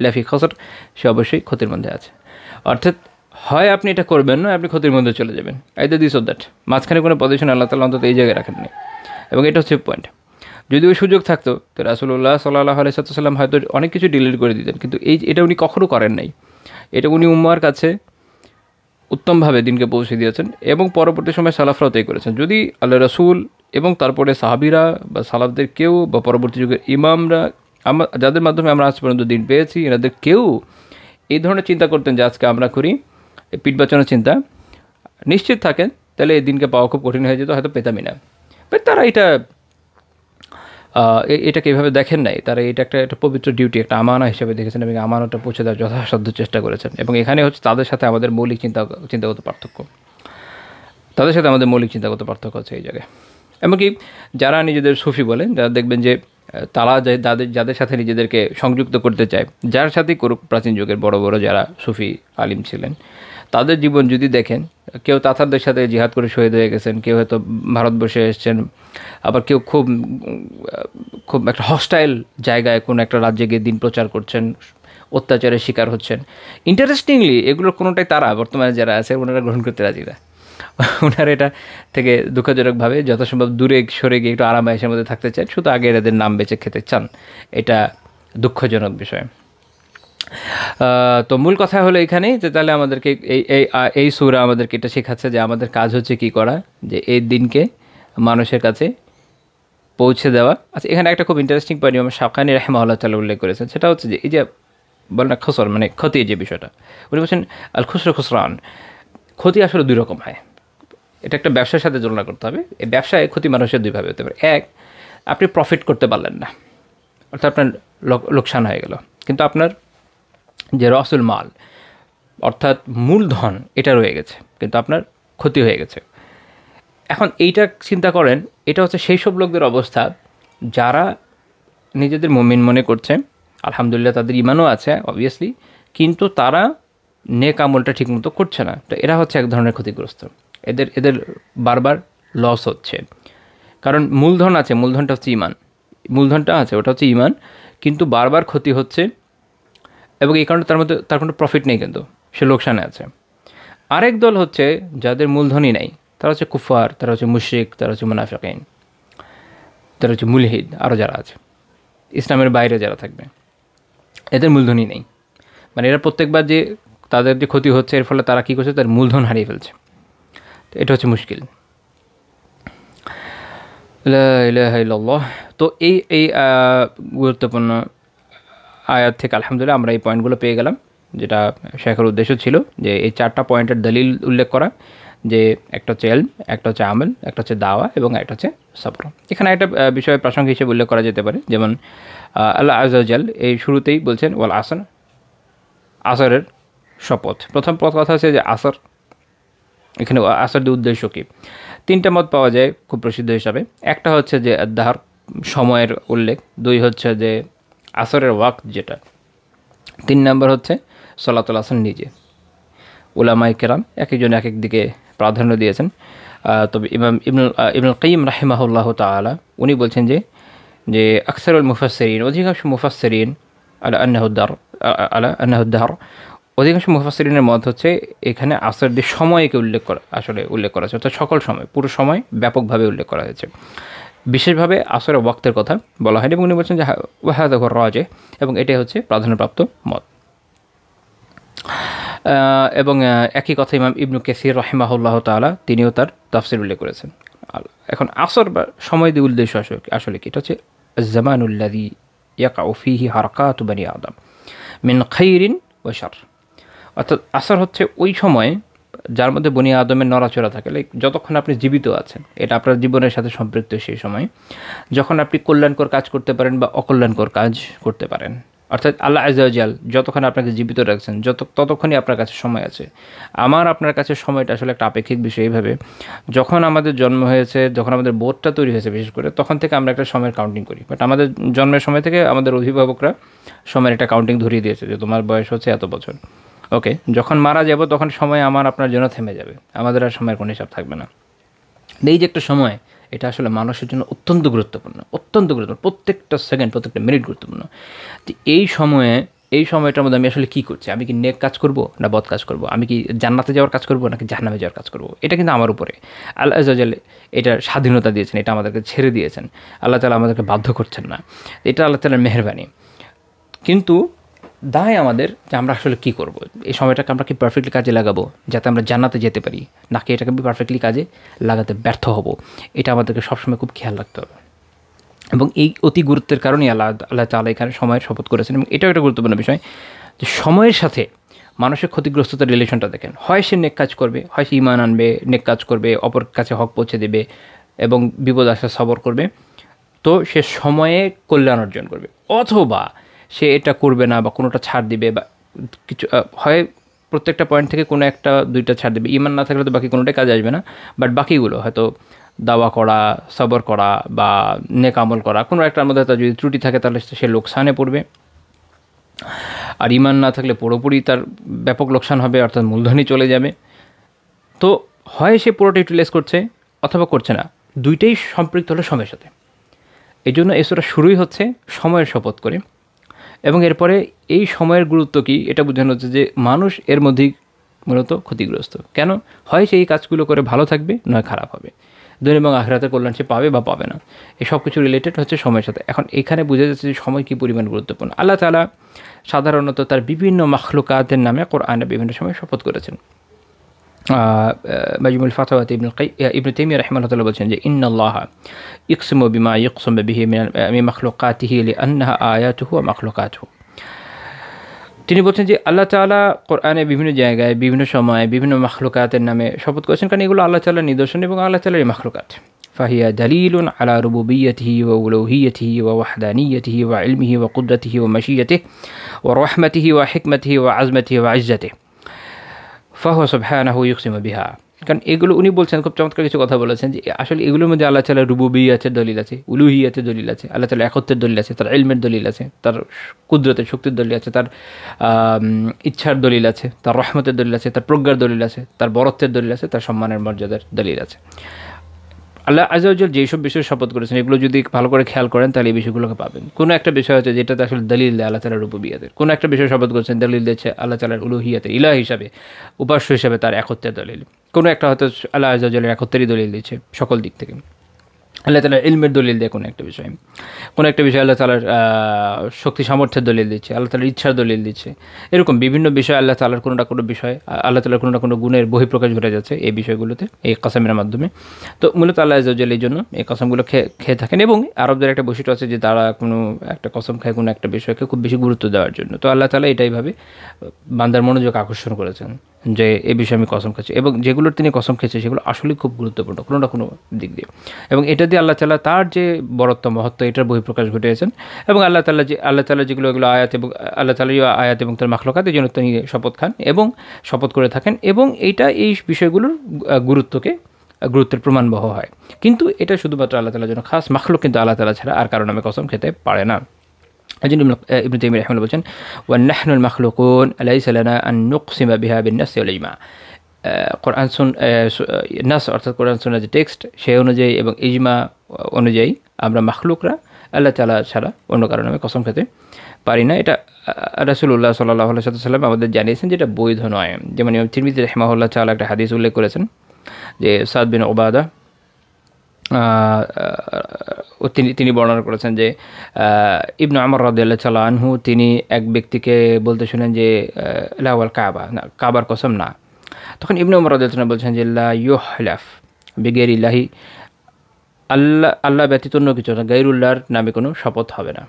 Speaker 1: লাফি খসর, সে অবশ্যই ক্ষতির মধ্যে আছে। অর্থাৎ হয় আপনি এটা করবেন না, আপনি ক্ষতির মধ্যে চলে যাবেন, আইদার দিস অর দ্যাট। মাঝখানে কোনো পজিশন আল্লাহ তাআলা অন্তত এই জায়গায় রাখেননি, এবং এটা হচ্ছে পয়েন্ট। যদি ওই সুযোগ থাকতো তো রাসূলুল্লাহ সাল্লাল্লাহু আলাইহি ওয়াসাল্লাম হয়তো অনেক কিছু ডিলিট করে দিতেন, কিন্তু এটা উনি কখনো করেন নাই। এটা উনি উম্মাহর কাছে উত্তমভাবে দিনকে পৌঁছে দিয়েছেন, এবং পরবর্তী সময় সালাফরাও তাই করেছেন। যদি আল্লাহ রাসূল এবং তারপরে সাহাবীরা বা সালাফদের কেউ বা পরবর্তী যুগের ইমামরা, যাদের মাধ্যমে আমরা আজ পর্যন্ত দিন পেয়েছি, এনাদের কেউ এই ধরনের চিন্তা করতেন যে আজকে আমরা করি, পিঠ বাঁচানোর চিন্তা, নিশ্চিত থাকেন তাহলে এই দিনকে পাওয়া খুব কঠিন হয়ে যেত, হয়তো পেতামই না। বাট তারা এটাকে এইভাবে দেখেন নাই। তারা এটা একটা পবিত্র ডিউটি, একটা আমানা হিসেবে দেখেছেন, এবং আমানাটা পৌঁছে দেওয়ার যথাসাধ্য চেষ্টা করেছেন। এবং এখানে হচ্ছে তাদের সাথে আমাদের মৌলিক চিন্তাগত পার্থক্য, হচ্ছে এই জায়গায়। এমনকি যারা নিজেদের সুফি বলে, যারা দেখবেন যে তারা যাদের সাথে নিজেদেরকে সংযুক্ত করতে চায়, যার সাথেই করুক, প্রাচীন যুগের বড় বড় যারা সুফি আলিম ছিলেন, তাদের জীবন যদি দেখেন, কেউ তাতারদের সাথে জিহাদ করে শহীদ হয়ে গেছেন, কেউ হয়তো ভারতবর্ষে এসেছেন, আবার কেউ খুব একটা হস্টাইল জায়গায় কোনো একটা রাজ্যে গিয়ে দিন প্রচার করছেন, অত্যাচারের শিকার হচ্ছেন। ইন্টারেস্টিংলি এগুলোর কোনোটাই তারা বর্তমানে যারা আছে ওনারা গ্রহণ করতে রাজি না। ওনারা এটা থেকে দুঃখজনকভাবে যথাসম্ভব দূরে সরে গিয়ে একটু আরামায়েশের মধ্যে থাকতে চান, শুধু আগের এদের নাম বেঁচে খেতে চান। এটা দুঃখজনক বিষয়। তো মূল কথা হলো এখানেই যে তাহলে আমাদেরকে এই সূরা আমাদেরকে এটা শেখাচ্ছে যে আমাদের কাজ হচ্ছে কি করা, যে এই দিনকে মানুষের কাছে পৌঁছে দেওয়া। আচ্ছা, এখানে একটা খুব ইন্টারেস্টিং পয়েন্ট ইমাম শাওকানি রাহিমাহুল্লাহ তাআলা উল্লেখ করেছেন, সেটা হচ্ছে যে এই যে বলেন না খসর, মানে ক্ষতি, যে বিষয়টা উনি বলছেন আল খুসরা খুসরান, ক্ষতি আসলে দুই রকম হয়। এটা একটা ব্যবসার সাথে তুলনা করতে হবে। এই ব্যবসায় ক্ষতি মানুষের দুইভাবে হতে পারে। এক, আপনি প্রফিট করতে পারলেন না, অর্থাৎ আপনার লোকসান হয়ে গেল, কিন্তু আপনার যে রসুল মাল অর্থাৎ মূলধন এটা রয়ে গেছে, কিন্তু আপনার ক্ষতি হয়ে গেছে। এখন এইটা চিন্তা করেন, এটা হচ্ছে সেই সব লোকদের অবস্থা যারা নিজেদের মুমিন মনে করছে, আলহামদুলিল্লাহ তাদের ইমানও আছে অবভিয়াসলি, কিন্তু তারা নেক আমলটা ঠিকমতো করছে না। তো এরা হচ্ছে এক ধরনের ক্ষতিগ্রস্ত। এদের বারবার লস হচ্ছে, কারণ মূলধন আছে, মূলধনটা হচ্ছে ইমান, মূলধনটা আছে ওটা হচ্ছে ইমান, কিন্তু বারবার ক্ষতি হচ্ছে, এবং এই কারণে তার কোনো প্রফিট নেই, কিন্তু সে লোকসানে আছে। আরেক দল হচ্ছে যাদের মূলধনই নেই, তারা হচ্ছে কুফার, তারা হচ্ছে মুশরিক, তারা হচ্ছে মুনাফিকিন, তারা হচ্ছে মুলহিদ, আরও যারা আছে ইসলামের বাইরে যারা থাকবে, এদের মূলধনই নেই। মানে এরা প্রত্যেকবার যে তাদের যে ক্ষতি হচ্ছে, এর ফলে তারা কী করছে, তার মূলধন হারিয়ে ফেলছে। তো এটা হচ্ছে মুশকিল। লা ইলাহা ইল্লাল্লাহ। তো এই গুরুত্বপূর্ণ আয়াত থেকে আলহামদুলিল্লাহ আমরা এই পয়েন্টগুলো পেয়ে গেলাম, যেটা শেখার উদ্দেশ্য ছিল, যে এই 4টা পয়েন্টের দলিল উল্লেখ করা, যে একটা হচ্ছে ইলম, একটা হচ্ছে আমল, একটা হচ্ছে দাওয়া, এবং একটা হচ্ছে সবর। এখানে একটা বিষয় প্রাসঙ্গিক হিসেবে উল্লেখ করা যেতে পারে, যেমন আল্লাহ আযজা ওয়া জাল এই শুরুতেই বলছেন ওয়াল আসর, আসরের শপথ। প্রথম কথা হচ্ছে যে আসর, এখানে আসরের উদ্দেশ্য কী? 3টা মত পাওয়া যায় খুব প্রসিদ্ধ হিসাবে। একটা হচ্ছে যে দাহার, সময়ের উল্লেখ। 2 হচ্ছে যে আসরের ওয়াক্ত যেটা। 3 নম্বর হচ্ছে সলাতুল আসর নিজে। উলামায়ে কেরাম এক একজন এক এক দিকে প্রাধান্য দিয়েছেন। তবে ইমাম ইবনুল কাইয়িম রাহিমাহুল্লাহ তাআলা উনি বলছেন যে আকসারুল মুফাসসিরিন, অধিকাংশ মুফাসসিরিন আলা আন্নাহু দাহর, অধিকাংশ মুফাসসিরিনের মত হচ্ছে এখানে আসর দিয়ে সময়কে উল্লেখ করা হয়েছে, অর্থাৎ সকল সময়, পুরো সময় ব্যাপকভাবে উল্লেখ করা হয়েছে, বিশেষভাবে আসরের ওয়াক্তের কথা বলা হয়নি। এবং উনি বলছেন যে ওয়াহাদা হুয়া রাজিহ, এবং এটাই হচ্ছে প্রাধান্যপ্রাপ্ত মত। এবং একই কথা ইমাম ইবনু কাসির রাহিমাহুল্লাহ তাআলা তিনিও তার তাফসির উল্লেখ করেছেন। এখন আসর বা সময় দিয়ে উদ্দেশ্য আসলে কি? এটা হচ্ছে জামানুল্লাযী ইয়াকাউ ফীহি হারাকাতু বনি আদম মিন খাইরিন ওয়া শার, অর্থাৎ আসর হচ্ছে ওই সময় যার মধ্যে বনি আদমের নড়াচড়া থাকে, লাইক যতক্ষণ আপনি জীবিত আছেন, এটা আপনার জীবনের সাথে সম্পৃক্ত সেই সময় যখন আপনি কল্যাণকর কাজ করতে পারেন বা অকল্যাণকর কাজ করতে পারেন। অর্থাৎ আল্লাহ আযজা ওয়া জাল যতক্ষণ আপনাকে জীবিত রাখছেন ততক্ষণই আপনার কাছে সময় আছে। আপনার কাছে সময়টা আসলে একটা আপেক্ষিক বিষয়। এইভাবে যখন আমাদের জন্ম হয়েছে, যখন আমাদের বোধটা তৈরি হয়েছে বিশেষ করে, তখন থেকে আমরা একটা সময়ের কাউন্টিং করি। বাট আমাদের জন্মের সময় থেকে আমাদের অভিভাবকরা সময়ের একটা কাউন্টিং ধরিয়ে দিয়েছে যে তোমার বয়স হচ্ছে এত বছর। ওকে, যখন মারা যাব তখন সময় আপনার জন্য থেমে যাবে, আমাদের আর সময়ের কোনো হিসাব থাকবে না। এই যে একটা সময়, এটা আসলে মানুষের জন্য অত্যন্ত গুরুত্বপূর্ণ, অত্যন্ত গুরুত্বপূর্ণ। প্রত্যেকটা সেকেন্ড, প্রত্যেকটা মিনিট গুরুত্বপূর্ণ। তো এই সময়টার মধ্যে আমি আসলে কী করছি? আমি কি নেক কাজ করব না বদ কাজ করব? আমি কি জান্নাতে যাওয়ার কাজ করব নাকি জাহান্নামে যাওয়ার কাজ করব? এটা কিন্তু আমার উপরে। আল্লাহ আযজা ওয়া জাল এটা স্বাধীনতা দিয়েছেন, এটা আমাদেরকে ছেড়ে দিয়েছেন। আল্লাহ তাআলা আমাদেরকে বাধ্য করছেন না। এটা আল্লাহ তাআলার মেহেরবানি। কিন্তু দায় আমাদের যে আমরা আসলে কী করব, এই সময়টাকে আমরা কি পারফেক্টলি কাজে লাগাবো যাতে আমরা জান্নাতে যেতে পারি, নাকি এটাকে আমি পারফেক্টলি কাজে লাগাতে ব্যর্থ হব? এটা আমাদেরকে সবসময় খুব খেয়াল রাখতে হবে। এবং এই অতি গুরুত্বের কারণেই আল্লাহ তাআলা এখানে সময়ের শপথ করেছেন। এবং এটাও একটা গুরুত্বপূর্ণ বিষয় যে সময়ের সাথে মানুষের ক্ষতিগ্রস্ততার রিলেশনটা দেখেন। হয় সে নেক কাজ করবে, হয় সে ঈমান আনবে, নেক কাজ করবে, অপর কাছে হক পৌঁছে দেবে এবং বিপদ আসা সবর করবে, তো সে সময়ে কল্যাণ অর্জন করবে। অথবা সে এটা করবে না বা কোনোটা ছাড় দিবে, বা কিছু হয় প্রত্যেকটা পয়েন্ট থেকে কোনো একটা দুইটা ছাড় দেবে। ঈমান না থাকলে তো বাকি কোনোটাই কাজে আসবে না, বাট বাকিগুলো হয়তো দাওয়া করা, সবর করা বা নেক আমল করা, কোনো একটার মধ্যে তার যদি ত্রুটি থাকে তাহলে সে লোকসানে পড়বে। আর ঈমান না থাকলে পুরোপুরি তার ব্যাপক লোকসান হবে, অর্থাৎ মূলধনই চলে যাবে। তো হয় সে পুরোটা ইউটিলাইজ করছে অথবা করছে না, দুইটাই সম্পৃক্ত হলো সময়ের সাথে। এই জন্য এই সূরা শুরুই হচ্ছে সময়ের শপথ করে। এবং এরপরে এই সময়ের গুরুত্ব কী এটা বোঝানো হচ্ছে যে মানুষ এর মধ্যেই মূলত ক্ষতিগ্রস্ত। কেন? হয় সে এই কাজগুলো করে ভালো থাকবে, নয় খারাপ হবে। দুনিয়া এবং আখিরাতের কল্যাণ সে পাবে বা পাবে না। এই সব কিছু রিলেটেড হচ্ছে সময়ের সাথে। এখন এখানে বোঝা যাচ্ছে যে সময় কী পরিমাণ গুরুত্বপূর্ণ। আল্লাহ তাআলা সাধারণত তার বিভিন্ন মাখলুকাতের নামে কোরআনে বিভিন্ন সময় শপথ করেছেন। মাজমুল ফাতাওয়াতে ইবনে তাইমিয়া রাহিমাহুল্লাহ বলছেন যে ইন্নাল্লাহা ইকসিমু বিমা ইকসিমু বিহি মিন মাখলুকাতিহি লিআন্নাহা আয়াতুহু ওয়া মাখলুকাতুহু। তিনি বলছেন যে আল্লাহ তাআলা কোরআনে বিভিন্ন জায়গায়, বিভিন্ন সময়ে, বিভিন্ন মাখলুকাতের নামে শপথ করেছেন, কারণ এগুলো আল্লাহ তাআলার নিদর্শন এবং আল্লাহ তাআলারই মাখলুকাত। ফাহিয়া দালিলুন আলা রুবুবিয়্যাতিহি ওয়া উলূহিয়্যাতিহি ওয়া ওয়াহদানিয়্যাতিহি ওয়া ইলমিহি ওয়া কুদরতিহি ওয়া মাশিয়্যাতিহি ওয়া রাহমাতিহি ওয়া হিকমাতিহি ওয়া আযমাতিহি ওয়া ইজ্জাতিহি ফাহুয়া সুবহানাহু ইউকসিমু বিহা। কারণ এগুলো উনি বলছেন, খুব চমৎকার কিছু কথা বলেছেন যে আসলে এগুলোর মধ্যে আল্লাহ তাআলার রুবুবিয়্যাতের দলিল আছে, উলূহিয়্যাতের দলিল আছে, আল্লাহ তাআলার একত্বের দলিল আছে, তার ইলমের দলিল আছে, তার কুদরতের শক্তির দলিল আছে, তার ইচ্ছার দলিল আছে, তার রহমতের দলিল আছে, তার প্রজ্ঞার দলিল আছে, তার বরত্বের দলিল আছে, তার সম্মানের মর্যাদার দলিল আছে। আল্লাহ আযজা ওয়া জাল যেসব বিষয়ে শপথ করেছেন এগুলো যদি ভালো করে খেয়াল করেন তাহলে এই বিষয়গুলোকে পাবেন। কোনো একটা বিষয় হচ্ছে যেটাতে আসলে দলিল দেয় আল্লাহ তাআলার রুবুবিয়্যাতের, কোনো একটা বিষয়ে শপথ করেছেন দলিল দিচ্ছে আল্লাহ তাআলার উলূহিয়্যাতের, ইলাহ হিসাবে, উপাস্য হিসাবে তার একত্বের দলিল। কোনো একটা হয়তো আল্লাহ আযজা ওয়া জালের একত্বেরই দলিল দিচ্ছে সকল দিক থেকে। আল্লাহ তাআলার ইলমের দলিল দেয় কোনো একটা বিষয়, কোনো একটা বিষয় আল্লাহ তাআলার শক্তি সামর্থ্যের দলিল দিচ্ছে, আল্লাহ তাআলার ইচ্ছার দলিল দিচ্ছে। এরকম বিভিন্ন বিষয় আল্লাহ তাআলার কোনো না কোনো বিষয়, আল্লাহ তাআলার কোনো না কোনো গুণের বহিঃপ্রকাশ ঘটে যাচ্ছে এই বিষয়গুলোতে, এই কসমের মাধ্যমে। তো মূলত আল্লাহ আযজা ওয়া জাল এই জন্য এই কসমগুলো খেয়ে থাকেন। এবং আরবদের একটা বৈশিষ্ট্য আছে যে তারা কোনো একটা কসম খায় কোনো একটা বিষয়কে খুব বেশি গুরুত্ব দেওয়ার জন্য। তো আল্লাহ তাআলা এটাইভাবে বান্দার মনোযোগ আকর্ষণ করেছেন যে এই বিষয়ে আমি কসম খাচ্ছি, এবং যেগুলোর তিনি কসম খেয়েছে সেগুলো আসলেই খুব গুরুত্বপূর্ণ কোনো না কোনো দিক দিয়ে। এবং এটা দিয়ে আল্লাহ তাআলা তার যে বরত্ব মহত্ব এটার বহিঃপ্রকাশ ঘটিয়েছেন। এবং আল্লাহ তাআলা যেগুলো এগুলো আয়াত এবং আল্লাহ তাআলারই আয়াত এবং তার মাখলুকাত, এই জন্য তিনি শপথ খান এবং শপথ করে থাকেন, এবং এইটা এই বিষয়গুলোর গুরুত্বের প্রমাণবহ হয়। কিন্তু এটা শুধুমাত্র আল্লাহ তাআলার জন্য খাস, মাখলুক কিন্তু আল্লাহ তাআলা ছাড়া আর কারো নামে কসম খেতে পারে না। এই জন্য ইবনে তাইমিয়া রাহিমাহুল্লাহ বলছেন ওয়া নাহনুল মাখলুকুন লাইসা লানা আন নুকসিমা বিহা বিন-নাস ওয়াল ইজমা। কোরআন নাস অর্থাৎ কোরআন সুন্নাহ যে টেক্সট সেই অনুযায়ী এবং ইজমা অনুযায়ী আমরা মাখলুকরা আল্লাহ তাআলা ছাড়া অন্য কারো নামে কসম খেতে পারি না। এটা রাসূলুল্লাহ সাল্লাল্লাহু আলাইহি ওয়াসাল্লাম আমাদের জানিয়েছেন যেটা বৈধ নয়। যেমন ইমাম তিরমিজি রাহিমাহুল্লাহ তাআলা একটা হাদিস উল্লেখ করেছেন যে সাদ বিন উবাদা তিনি বর্ণনা করেছেন যে ইবনে উমর রাদিয়াল্লাহু তাআলা আনহু তিনি এক ব্যক্তিকে বলতে শুনেন যে লা ওয়াল কাবা, না কাবার কসম না। তখন ইবনে উমর রাদিয়াল্লাহু তাআলা বলছেন যে লা ইউহলাফ বিগাইরিল্লাহি, আল্লাহ ব্যতীত অন্য কিছু না, গায়রুল্লাহর নামে কোনো শপথ হবে না।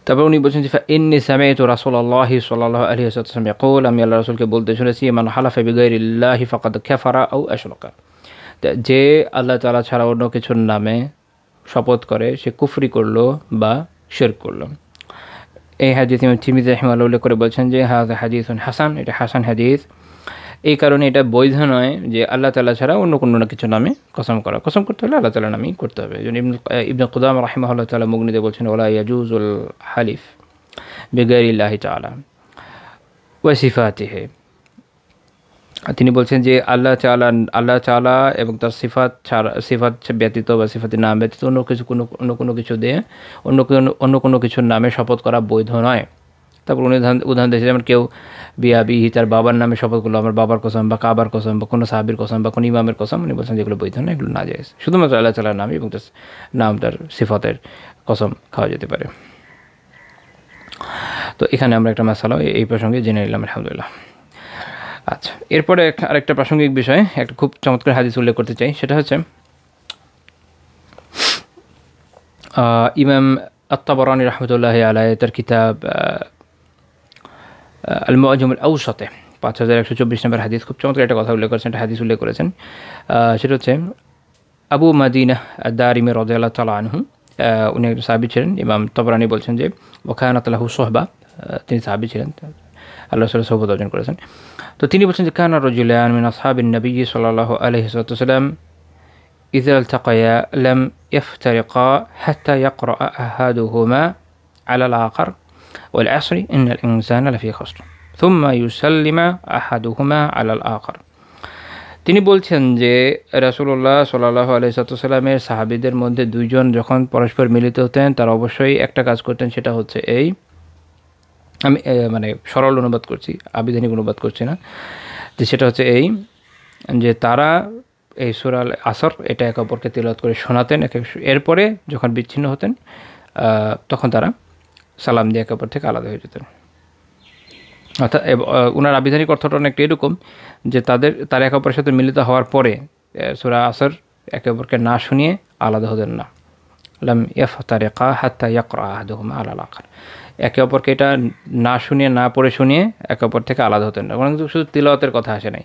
Speaker 1: তারপর উনি বলছেন যে ইন্নী সামি'তু রাসূলুল্লাহি সাল্লাল্লাহু আলাইহি ওয়াসাল্লাম ইয়াকুল, আমি আল্লাহ রাসূলকে বলতে শুনেছি মান হালাফা বিগাইরিল্লাহি ফাকাদ কাফারা আও আশরাকা, যে আল্লাহ তাআলা ছাড়া অন্য কিছুর নামে শপথ করে সে কুফরি করলো বা শিরক করলো। এই হাদিস ইমাম তিরমিজি রাহিমাহুল্লাহ উল্লেখ করে বলছেন যে হাযা হাদিসুন হাসান, এটা হাসান হাদিস। এই কারণে এটা বৈধ নয় যে আল্লাহ তাআলা ছাড়া অন্য কোনো কিছু নামে কসম করা। কসম করতে হলে আল্লাহ তাআলার নামেই করতে হবে। যেমন ইবনে কুদামা রাহিমাহুল্লাহ তাআলা মুগনিতে বলছেন ওয়ালা ইয়াজুজুল হালিফ বিগাইরিল্লাহি তাআলা ওয়া সিফাতিহি। তিনি বলছেন যে আল্লাহ তাআলা এবং তার সিফাত ব্যতীত বা সিফাতের নাম ব্যতীত অন্য কোনো কিছু দিয়ে অন্য কোনো কিছুর নামে শপথ করা বৈধ নয়। তারপর উনি উদাহরণ দিয়েছে, যেমন কেউ বিহি তার বাবার নামে শপথ করলো, আমার বাবার কসম বা কাবার কসম বা কোনো সাহাবীর কসম বা কোনো ইমামের কসম, উনি বলছেন যেগুলো বৈধ নয়, এগুলো নাজায়েজ। শুধুমাত্র আল্লাহ তাআলার নাম এবং তার নাম তার সিফাতের কসম খাওয়া যেতে পারে। তো এখানে আমরা একটা মাসালা এই প্রসঙ্গে জেনে নিলাম, আলহামদুলিল্লাহ। আচ্ছা, এরপরে আরেকটা প্রাসঙ্গিক বিষয়, একটা খুব চমৎকার হাদিস উল্লেখ করতে চাই। সেটা হচ্ছে ইমাম আত-তাবারানী রাহমাতুল্লাহি আলাইহি তার কিতাব আল মুআজাম আল আওসাতে 5124 নম্বর হাদিস খুব চমৎকার একটা কথা উল্লেখ করেছেন, একটা হাদিস উল্লেখ করেছেন। সেটা হচ্ছে আবু মাদিনা আদ-দারিমি রাদিয়াল্লাহু তাআলা আনহু, উনি একজন সাহাবী ছিলেন। ইমাম তাবরানী বলছেন যে ওয়াকানাত লাহু সুহবা, তিনি সাহাবী ছিলেন, আল্লাহ রাসূলের সুহবত অর্জন করেছেন। তো তিনি বলছেন যে কানা রাজুলান মিন আসহাবিন নবী সাল্লাল্লাহু আলাইহি ওয়াসাল্লাম ইযা ইলতাকায়া লাম ইফতারিকা হাত্তা ইয়াকরা আহাদুহুমা আলা আল-আখার ওয়াল আসরি ইন্নাল ইনসানা লাফি খাসর থুম্মা ইউসাল্লিমা আহাদুহুমা আলা আল-আখার। তিনি বলছেন যে রাসূলুল্লাহ সাল্লাল্লাহু আলাইহি ওয়াসাল্লামের সাহাবীদের মধ্যে দুইজন যখন পরস্পর মিলিত হতেন, তারা অবশ্যই একটা কাজ করতেন, সেটা হচ্ছে এই, আমি মানে সরল অনুবাদ করছি, আবিধানিক অনুবাদ করছি না, যে সেটা হচ্ছে এই যে তারা এই সূরা আল আসর এটা একে অপরকে তিলাওয়াত করে শোনাতেন। এরপরে যখন বিচ্ছিন্ন হতেন তখন তারা সালাম দিয়ে একে অপর থেকে আলাদা হয়ে যেতেন। অর্থাৎ ওনার আবিধানিক অর্থটা অনেকটা এরকম যে তারা একে অপরের সাথে মিলিত হওয়ার পরে সূরা আসর একে অপরকে না শুনিয়ে আলাদা হতেন না। লাম ইফতারিকা হাত্তা ইয়াকরা আহাদুহুমা আলা আল-আখার, একে অপরকে এটা না শুনিয়ে না পড়ে শুনিয়ে একে অপর থেকে আলাদা হতেন না। কিন্তু শুধু তিলাওয়াতের কথা আসে নাই,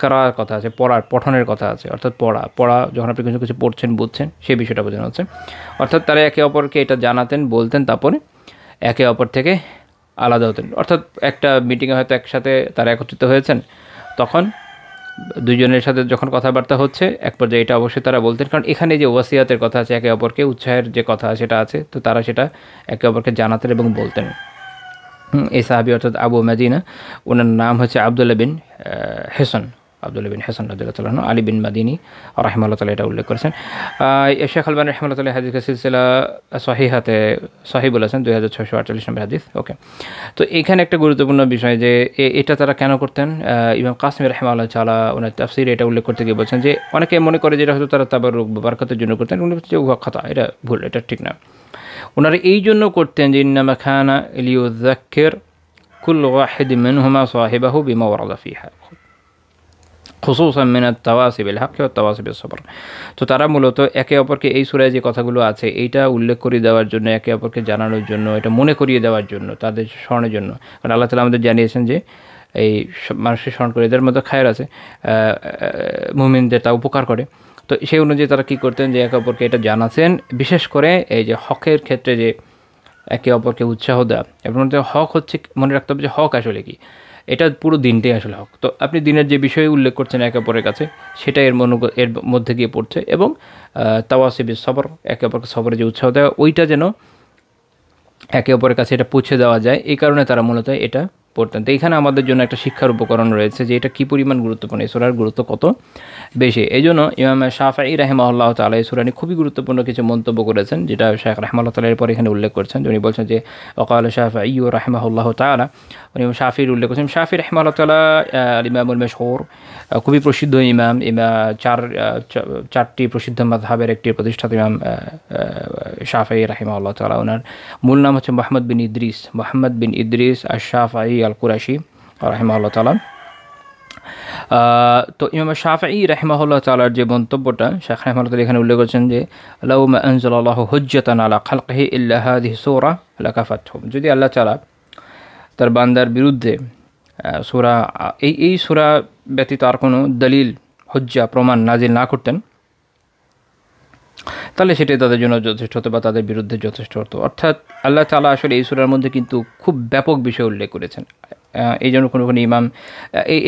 Speaker 1: করার কথা আছে, পঠনের কথা আছে। অর্থাৎ পড়া যখন আপনি কিছু পড়ছেন বুঝছেন সেই বিষয়টা বোঝানো হচ্ছে। অর্থাৎ তারা একে অপরকে এটা জানাতেন, বলতেন, তারপরে একে অপর থেকে আলাদা হতেন। অর্থাৎ একটা মিটিংয়ে হয়তো একসাথে তারা একত্রিত হয়েছেন, তখন দুইজনের সাথে যখন কথাবার্তা হচ্ছে এক পর্যায়ে এটা অবশ্যই তারা বলতেন, কারণ এখানে যে ওয়াসিয়াতের কথা আছে, একে অপরকে উৎসাহের যে কথা সেটা আছে, তো তারা সেটা একে অপরকে জানাতেন এবং বলতেন। এই সাহাবী অর্থাৎ আবু মাদিনা, ওনার নাম হচ্ছে আব্দুল্লাহ বিন হেসন রাদিয়াল্লাহু তাআলা আনহু, আলী বিন মাদিনী রাহিমাহুল্লাহ তাআলা এটা উল্লেখ করেছেন। শেখ আলবানী রাহিমাহুল্লাহ তাআলা হাদিসের সিলসিলা সহিহাতে সহিহ বলেছেন 2648 নম্বর হাদিস। ওকে, তো এখানে একটা গুরুত্বপূর্ণ বিষয় যে এটা তারা কেন করতেন, ইমাম কাসিমি রাহিমাহুল্লাহ তাআলা ওনার তাফসীরে এটা উল্লেখ করতে গিয়ে বলছেন যে অনেকে মনে করে যেটা হয়তো তারা তাবারুক বা বারাকাতের জন্য করতেন, উনি বলছেন যে উহা খাতা, এটা ভুল, এটা ঠিক না। ওনারা এই জন্য করতেন যে ইন্নামা খানা লিয়ুযাক্কির কুল্লু ওয়াহিদ মিনহুমা সাহিবাহু বিমা ওয়ারাদা ফিহা খুসুসান মিনাত তাওয়াসি বিল হক ওয়া তাওয়াসি বিস সবর। তো তারা মূলত একে অপরকে এই সূরায় যে কথাগুলো আছে এইটা উল্লেখ করিয়ে দেওয়ার জন্য, একে অপরকে জানানোর জন্য, এটা মনে করিয়ে দেওয়ার জন্য, তাদের স্মরণের জন্য। কারণ আল্লাহ তাআলা আমাদের জানিয়েছেন যে এই মানুষের স্মরণ করে এদের মধ্যে খায়ের আছে, মুমিনদের তা উপকার করে। তো সেই অনুযায়ী তারা কী করতেন যে একে অপরকে এটা জানাতেন, বিশেষ করে এই যে হকের ক্ষেত্রে যে একে অপরকে উৎসাহ দেওয়া। এবং হক হচ্ছে, মনে রাখতে হবে যে হক আসলে কি, এটা পুরো দিনটাই আসলে হক। তো আপনি দিনের যে বিষয়ে উল্লেখ করছেন একে অপরের কাছে, সেটা এর মধ্যে গিয়ে পড়ছে। এবং তাওয়াসি বিস সবর, একে অপরকে সবরে যে উৎসাহ দেওয়া, ওইটা যেন একে অপরের কাছে এটা পৌঁছে দেওয়া যায়, এই কারণে তারা মূলত এটা পড়তেন। তো এখানে আমাদের জন্য একটা শিক্ষার উপকরণ রয়েছে যে এটা কী পরিমাণ গুরুত্বপূর্ণ, এই সূরার গুরুত্ব কত বেশি। এই জন্য ইমাম শাফিঈ রাহিমাহুল্লাহ তাআলা এই সূরা নিয়ে খুবই গুরুত্বপূর্ণ কিছু মন্তব্য করেছেন, যেটা শাইখ রাহিমাহুল্লাহ তাআলা এরপর এখানে উল্লেখ করছেন। উনি বলছেন যে ওয়াকাল শাফিঈ রাহিমাহুল্লাহ তাআলা, উনি শাফিঈর উল্লেখ করেছেন। শাফিঈ রাহিমাহুল্লাহ তাআলা ইমামুল মাশহুর, খুবই প্রসিদ্ধ ইমাম, চারটি প্রসিদ্ধ মাযহাবের একটি প্রতিষ্ঠাতা ইমাম শাফিঈ রাহিমাহুল্লাহ তাআলা। ওনার মূল নাম হচ্ছে মুহাম্মদ বিন ইদ্রিস আশ-শাফিঈ আল-কুরাশি রাহিমাহুল্লাহ তাআলা। তো ইমাম শাফিঈ রাহিমাহুল্লাহ তাআলার যে মন্তব্যটা শাইখ রাহিমাহুল্লাহ তাআলা এখানে উল্লেখ করেছেন যে লাউ মা আনজালাল্লাহু হুজ্জাতান আলা খালকিহি ইল্লা হাযিহি সূরা লাকাফাতহুম, যদি আল্লাহ তাআলা তার বান্দার বিরুদ্ধে সূরা এই সূরা ব্যতীত আর কোনো দলিল, হুজ্জা, প্রমাণ নাজিল না করতেন, তাহলে সেটাই তাদের জন্য যথেষ্ট হতো বা তাদের বিরুদ্ধে যথেষ্ট হতো। অর্থাৎ আল্লাহ তাআলা আসলে এই সূরার মধ্যে কিন্তু খুব ব্যাপক বিষয় উল্লেখ করেছেন। এই জন্য কোনো কোনো ইমাম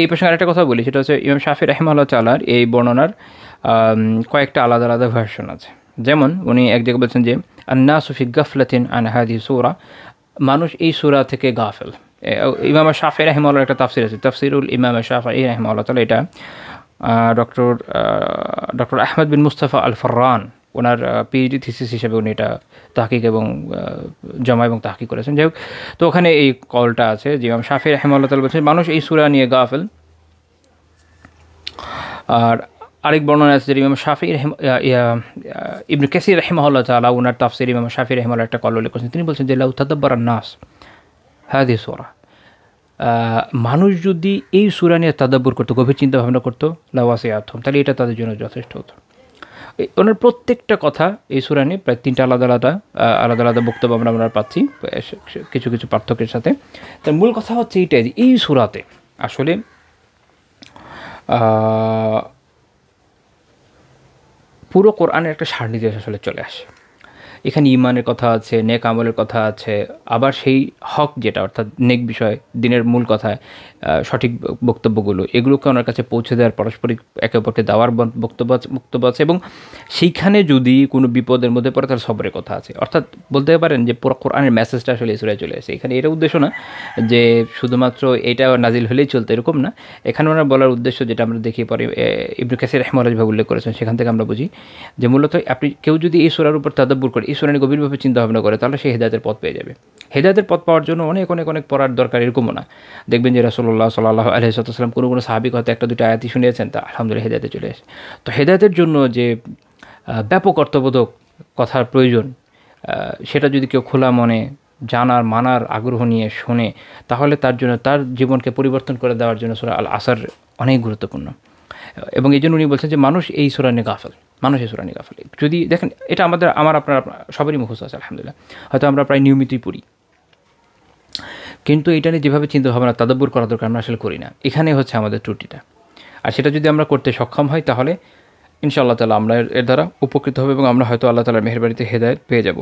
Speaker 1: এই প্রসঙ্গে আরেকটা কথা বলি, সেটা হচ্ছে ইমাম শাফি রাহিমাহুল্লাহ তাআলার এই বর্ণনার কয়েকটা আলাদা আলাদা ভার্সন আছে। যেমন উনি এক জায়গায় বলছেন যে আন্নাসু ফি গাফলাতিন আন হাদিহি সূরা, মানুষ এই সূরা থেকে গাফেল। ইমাম শাফি রাহিমাহুল্লাহর একটা তাফসির আছে, তাফসিরুল ইমাম শাফি রাহিমাহুল্লাহ তাআলা, এটা ডক্টর আহমদ বিন মুস্তাফা আল ফাররান ওনার পিএইচডি থিসিস হিসেবে উনি এটা তাহকিক এবং জমা এবং তাহকিক করেছেন। যাই হোক, তো ওখানে এই কলটা আছে যে ইমাম শাফি রাহিমাহুল্লাহ তাআলা বলছেন মানুষ এই সূরা নিয়ে গাফেল। আর আরেক বর্ণনা আছে যে ইমাম শাফি ইবনে কাসির রাহিমাহুল্লাহ তাআলা ওনার তাফসির ইমাম শাফি রাহিমাহুল্লাহ একটা কল উল্লেখ করেছেন। তিনি বলছেন যে লাউ তাদাব্বারান নাস হাদিহি সূরা, মানুষ যদি এই সূরা নিয়ে তাদাব্বুর করতো, গভীর চিন্তা ভাবনা করতো, লাওয়াসিআতহুম, তাহলে এটা তাদের জন্য যথেষ্ট হতো। ওনার প্রত্যেকটা কথা এই সূরা নিয়ে প্রায় 3টা আলাদা আলাদা বক্তব্য আমরা পাচ্ছি কিছু কিছু পার্থক্যের সাথে। তার মূল কথা হচ্ছে এইটাই যে এই সূরাতে আসলে পুরো কোরআনের একটা সারনির্দেশ আসলে চলে আসে। এখানে ঈমানের কথা আছে, নেক আমলের কথা আছে, আবার সেই হক যেটা অর্থাৎ নেক বিষয়, দিনের মূল কথা, সঠিক বক্তব্যগুলো, এগুলোকে ওনার কাছে পৌঁছে দেওয়ার, পারস্পরিক একে অপরকে দেওয়ার বক্তব্য আছে। এবং সেইখানে যদি কোনো বিপদের মধ্যে পড়ে তার সবরের কথা আছে। অর্থাৎ বলতে পারেন যে পুরো কোরআনের মেসেজটা আসলে এই সূরায় চলে আসে। এখানে এটা উদ্দেশ্য না যে শুধুমাত্র এটা নাজিল হলেই চলতে, এরকম না। এখানে ওনার বলার উদ্দেশ্য যেটা আমরা দেখি পরে ইবনে কাসির রাহিমাহুল্লাহ যেভাবে উল্লেখ করেছেন, সেখান থেকে আমরা বুঝি যে মূলত আপনি কেউ যদি এই সূরার উপর তাদাব্বুর করে, এই সূরা নিয়ে গভীরভাবে চিন্তা ভাবনা করে, তাহলে সে হেদায়েতের পথ পেয়ে যাবে। হেদায়েতের পথ পাওয়ার জন্য অনেক অনেক অনেক পড়ার দরকার, এরকমও না। দেখবেন যে রাসূলুল্লাহ সাল্লাল্লাহু আলাইহি ওয়াসাল্লাম কোনো সাহাবী হয়তো একটা দুটো আয়াতই শুনিয়েছেন, তা আলহামদুলিল্লাহ হেদায়েতে চলে আসে। তো হেদায়েতের জন্য যে ব্যাপক অর্থবোধক কথার প্রয়োজন, সেটা যদি কেউ খোলা মনে জানার মানার আগ্রহ নিয়ে শোনে, তাহলে তার জন্য তার জীবনকে পরিবর্তন করে দেওয়ার জন্য সূরা আল আসর অনেক গুরুত্বপূর্ণ। এবং এই জন্য উনি বলছেন যে মানুষ এই সূরা নিয়ে গাফেল, মানুষ এই সূরা নিয়ে গাফেল। যদি দেখেন, এটা আমার আপনার সবারই মুখস্থ আছে আলহামদুলিল্লাহ, হয়তো আমরা প্রায় নিয়মিতই পড়ি, কিন্তু এটা নিয়ে যেভাবে চিন্তা ভাবনা তাদাব্বুর করা দরকার আমরা আসলে করি না। এখানে হচ্ছে আমাদের ত্রুটিটা। আর সেটা যদি আমরা করতে সক্ষম হই, তাহলে ইনশাআল্লাহ তাআলা আমরা এর দ্বারা উপকৃত হব এবং আমরা হয়তো আল্লাহ তাআলার মেহেরবানিতে হেদায়েত পেয়ে যাব।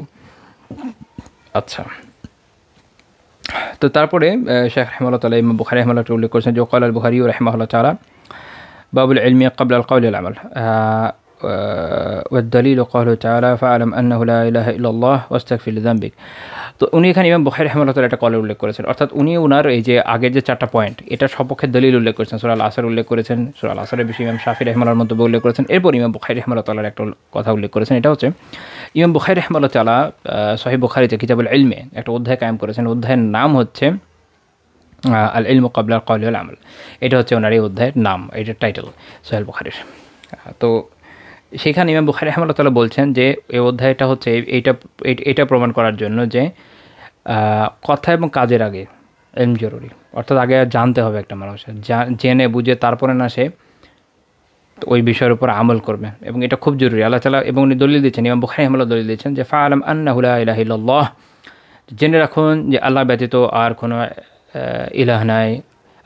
Speaker 1: আচ্ছা, তো তারপরে শেখ রাহিমাহুল্লাহ তাআলা ইমাম বুখারী রাহিমাহুল্লাহ উল্লেখ করেছেন যে ক্বাল আল বুখারী রাহিমাহুল্লাহ তাআলা বাবুল ইলমি ক্বাবলা আল কওলি ওয়াল আমাল والدليل قوله تعالى فاعلم أنه لا إله إلا الله واستغفر لذنبك। তো উনি এখানে ইমাম বুখারী রাহিমাহুল্লাহ তাআলা একটা কলের উল্লেখ করেছেন। অর্থাৎ উনি ওনার এই যে আগের যে 4টা পয়েন্ট, এটার সপক্ষে দলিল উল্লেখ করেছেন। সূরা আল আসর উল্লেখ করেছেন, সূরা আল আসরের বিষয়ে ইমাম শাফি রাহিমাহুল্লাহর মন্তব্য উল্লেখ করেছেন। এরপর ইমাম বুখারী রাহিমাহুল্লাহ তাআলার একটা কথা উল্লেখ করেছেন। এটা হচ্ছে ইমাম বুখারী রাহিমাহুল্লাহ তাআলা সহিহ বুখারীতে কিতাবুল ইলমে একটা অধ্যায় কায়েম করেছেন। অধ্যায়ের নাম হচ্ছে আল ইলমু ক্বাবলা আল কওলি ওয়াল আমাল। এটা হচ্ছে ওনার এই অধ্যায়ের নাম, এটার টাইটেল সহিহ বুখারীর। তো সেখানে ইমাম বুখারী রাহিমাহুল্লাহ তাআলা বলছেন যে এই অধ্যায়টা হচ্ছে এইটা প্রমাণ করার জন্য যে কথা এবং কাজের আগে ইলম জরুরি। অর্থাৎ আগে জানতে হবে একটা মানুষের, জেনে বুঝে তারপরে না সে ওই বিষয়ের উপর আমল করবে, এবং এটা খুব জরুরি। আল্লাহ তাআলা এবং উনি দলিল দিচ্ছেন, ইমাম বুখারী রাহিমাহুল্লাহ দলিল দিচ্ছেন যে ফাআলাম আন্নাহু লা ইলাহা ইল্লাল্লাহ, জেনে রাখুন যে আল্লাহ ব্যতীত আর কোনো ইলাহ নাই,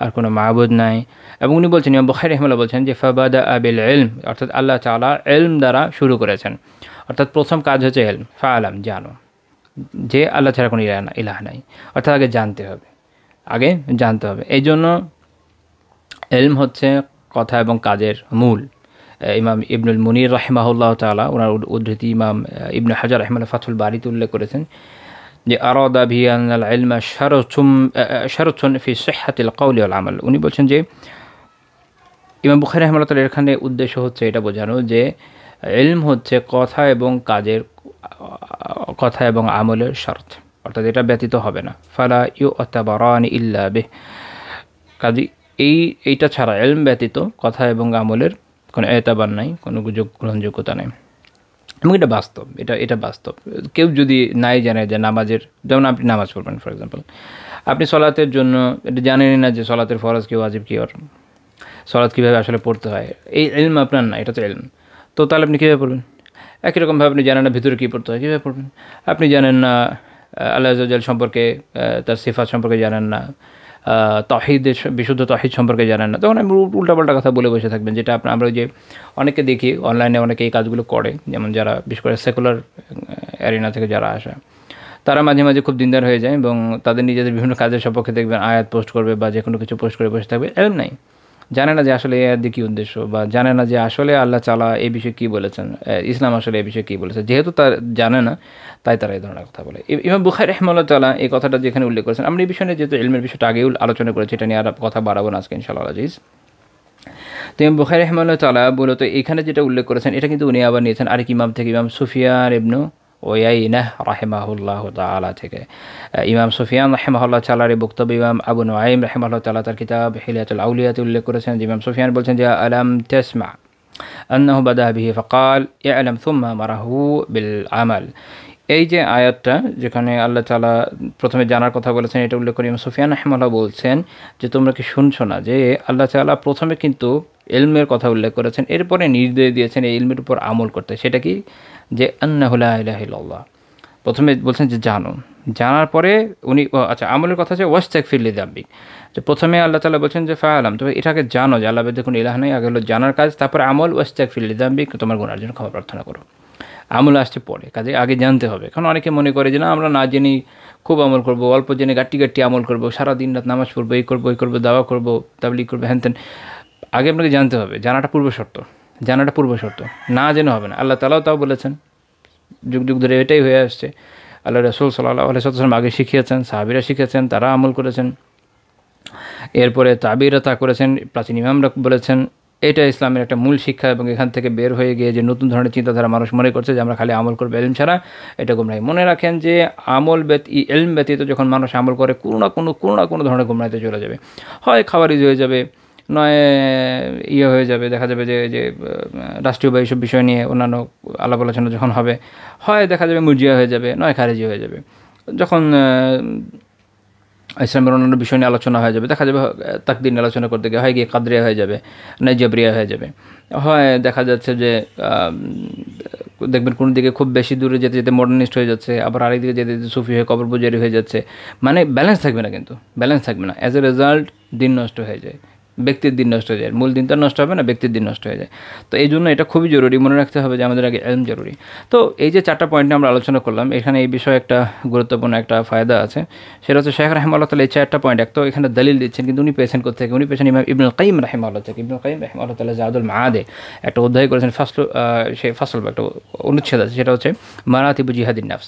Speaker 1: আর কোনো মাবুদ নাই। এবং উনি বলছেন, ইমাম বুখারী রাহিমাহুল্লাহ বলছেন যে ফাবাদা বিল ইলম, অর্থাৎ আল্লাহ তাআলা ইলম দ্বারা শুরু করেছেন। অর্থাৎ প্রথম কাজ হচ্ছে ইলম, ফাআলাম জানো যে আল্লাহ ছাড়া কোনো ইলাহ নাই। অর্থাৎ আগে জানতে হবে। এই জন্য ইলম হচ্ছে কথা এবং কাজের মূল। ইমাম ইবনুল মুনির রাহিমাহুল্লাহ তাআলা ওনার উদ্ধৃতি ইমাম ইবনে হাজার রাহিমাহুল্লাহ ফাথুল বারীতে উল্লেখ করেছেন যে আরাদা বিহি আনাল ইলমা শারতুন ফি সিহহাতিল কওলি ওয়াল আমাল। উনি বলছেন যে ইমাম বুখারী রাহিমাহুল্লাহ তাআলার এখানে উদ্দেশ্য হচ্ছে এটা বোঝানো যে ইলম হচ্ছে কথা এবং আমলের শর্ত, অর্থাৎ এটা ব্যতীত হবে না। ফালা ইউতাবারানি ইল্লা বিহ, কাজী এইটা ছাড়া ইলম ব্যতীত কথা এবং আমলের কোনো এতাবার নাই, কোনো গ্রহণযোগ্যতা নেই। এবং এটা বাস্তব, এটা বাস্তব। কেউ যদি নাই জানে যে নামাজের, যেমন আপনি নামাজ পড়বেন ফর এক্সাম্পল, আপনি সলাতের জন্য এটা জানেনই না যে সলাতের ফরজ কি, ওয়াজিব কি, আর সলাত কীভাবে আসলে পড়তে হয়, এই ইলম আপনার না, এটা তো ইলম। তো তাহলে আপনি কীভাবে পড়বেন? একই রকমভাবে আপনি জানেন না ভিতরে কী পড়তে হয়, কীভাবে পড়বেন? আপনি জানেন না আল্লাহ আযজা ওয়া জাল সম্পর্কে, তার সিফাত সম্পর্কে জানেন না, তাওহীদের বিশুদ্ধ তাওহীদ সম্পর্কে জানেন না, তখন আপনি উল্টাপাল্টা কথা বলে বসে থাকবেন। যেটা আমরা ওই যে অনেকে দেখি অনলাইনে অনেকে এই কাজগুলো করে, যেমন যারা বিশেষ করে সেকুলার অ্যারিনা থেকে যারা আসে, তারা মাঝে মাঝে খুব দিনদার হয়ে যায় এবং তাদের নিজেদের বিভিন্ন কাজের সপক্ষে দেখবেন আয়াত পোস্ট করবে বা যে কোনো কিছু পোস্ট করে বসে থাকবে, এরকম নাই, জানে না যে আসলে এই আয়াত কী উদ্দেশ্য, বা জানে না যে আসলে আল্লাহ তাআলা এই বিষয়ে কী বলেছেন, ইসলাম আসলে এই বিষয়ে কী বলেছে। যেহেতু তার জানে না, তাই তারা এই ধরনের কথা বলে। ইমাম বুখারী রাহিমাহুল্লাহ তাআলা এই কথাটা যেখানে উল্লেখ করেছেন, আমরা এই বিষয়ে যেহেতু ইলমের বিষয়টা আগেও আলোচনা করেছি, এটা নিয়ে আর কথা বাড়াবো না আজকে ইনশাআল্লাহ আজিজ। তো ইমাম বুখারী রাহিমাহুল্লাহ তাআলা মূলত এখানে যেটা উল্লেখ করেছেন, এটা কিন্তু উনি আবার নিয়েছেন আরেক ইমাম থেকে, ইমাম সুফিয়ান ইবনু ওয়াইনাহ রাহিমাহুল্লাহ তাআলা থেকে। ইমাম সুফিয়ান রাহিমাহুল্লাহ তাআলার এই বক্তব্য ইমাম আবু নুআইম রাহিমাহুল্লাহ তাআলা তার কিতাব হিলিয়াতুল আউলিয়াতে উল্লেখ করেছেন। ইমাম সুফিয়ান বলছেন যে আলাম তাসমা আন্নাহু বাদা বিহি ফাকাল ইআলাম সুম্মা মারাহু বিল আমাল। এই যে আয়াতটা যেখানে আল্লাহ তাআলা প্রথমে জানার কথা বলেছেন, এটা উল্লেখ করে ইমাম সুফিয়ান রাহিমাহুল্লাহ বলছেন যে তোমরা কি শুনছো না যে আল্লাহ তাআলা প্রথমে কিন্তু ইলমের কথা উল্লেখ করেছেন, এরপরে নির্দেশ দিয়েছেন এই ইলমের উপর আমল করতে। সেটা কি? যে আন্নাহু লা ইলাহা ইল্লাল্লাহ। প্রথমে বলছেন যে জানো, জানার পরে উনি আচ্ছা আমলের কথা হচ্ছে ওয়াস্তাগফির লিযাম্বিক, যে প্রথমে আল্লাহ তাআলা বলছেন যে ফাআলাম, তবে এটাকে জানো যে আল্লাহ ব্যতীত কোনো ইলাহ নেই, আগে হলো জানার কাজ, তারপর আমল ওয়াস্তাগফির লিযাম্বিক, তোমার গুনাহের জন্য ক্ষমা প্রার্থনা করো। আমল আসছে পরে, কাজে আগে জানতে হবে। কারণ অনেকে মনে করে যে না আমরা না জেনেই খুব আমল করবো, অল্প জেনে গাট্টি গাট্টি আমল করবো, সারা দিন রাত নামাজ পড়বো, এই করবো ওই করবো, দাওয়া করবো, তাবলীগ করবো, হ্যান তেন। আগে আপনাকে জানতে হবে, জানাটা পূর্ব শর্ত, জানাটা পূর্ব শর্ত, না জেনে হবে না। আল্লাহ তাআলাও তাও বলেছেন, যুগ যুগ ধরে এটাই হয়ে আসছে। আল্লাহ রাসূল সাল্লাল্লাহু আলাইহি ওয়াসাল্লাম আগে শিখিয়েছেন, সাহাবীরা শিখেছেন, তারা আমল করেছেন, এরপরে তাবিরা তা করেছেন, প্রাচীন ইমামরা বলেছেন। এটা ইসলামের একটা মূল শিক্ষা, এবং এখান থেকে বের হয়ে গিয়ে যে নতুন ধরনের চিন্তাধারা মানুষ মনে করছে যে আমরা খালি আমল করবো ইলম ছাড়া, এটা গুমরাহি। মনে রাখেন যে আমল ইলম ব্যতীত যখন মানুষ আমল করে কোনো না কোনো ধরনের গুমরাহিতে চলে যাবে। হয় খাওয়ারিজ হয়ে যাবে, নয় হয়ে যাবে, দেখা যাবে যে যে রাষ্ট্রীয় বা এইসব বিষয় নিয়ে অন্যান্য আলাপ আলোচনা যখন হবে, হয় দেখা যাবে মুরজিয়া হয়ে যাবে, নয় খারেজি হয়ে যাবে। যখন ইসলামের অন্যান্য বিষয় নিয়ে আলোচনা হয়ে যাবে, দেখা যাবে তাকদীর নিয়ে আলোচনা করতে গিয়ে হয় গিয়ে কাদরিয়া হয়ে যাবে, নয় জাবরিয়া হয়ে যাবে। হয় দেখা যাচ্ছে যে দেখবেন কোনো দিকে খুব বেশি দূরে যেতে যেতে মডার্নিস্ট হয়ে যাচ্ছে, আবার আরেকদিকে যেতে যেতে সুফি হয়ে কবর পূজারি হয়ে যাচ্ছে। মানে ব্যালেন্স থাকবে না, কিন্তু ব্যালেন্স থাকবে না। অ্যাজ এ রেজাল্ট দিন নষ্ট হয়ে যায়, ব্যক্তির দিন নষ্ট হয়ে যায়। মূল দিনটা নষ্ট হবে না, ব্যক্তির দিন নষ্ট হয়ে যায়। তো এই জন্য এটা খুবই জরুরি, মনে রাখতে হবে যে আমাদের আগে ইলম জরুরি। তো এই যে 4টা পয়েন্ট আমরা আলোচনা করলাম, এখানে এই বিষয়ে একটা গুরুত্বপূর্ণ একটা ফায়দা আছে। সেটা হচ্ছে শেখ রাহিমাহুল্লাহ তাআলা এই 4টা পয়েন্ট এক তো এখানে দলিল দিচ্ছেন, কিন্তু উনি পেয়েছেন কোথা থেকে? উনি পেয়েছেন ইমাম ইবনুল কাইয়িম রাহিমাহুল্লাহ থেকে। ইবনুল কাইয়িম রাহিমাহুল্লাহ তাআলা জাদুল মাআদে একটা অধ্যায় করেছেন, সেই ফাসল বা একটা অনুচ্ছেদ আছে, সেটা হচ্ছে মারাতিবু জিহাদিন নাফস,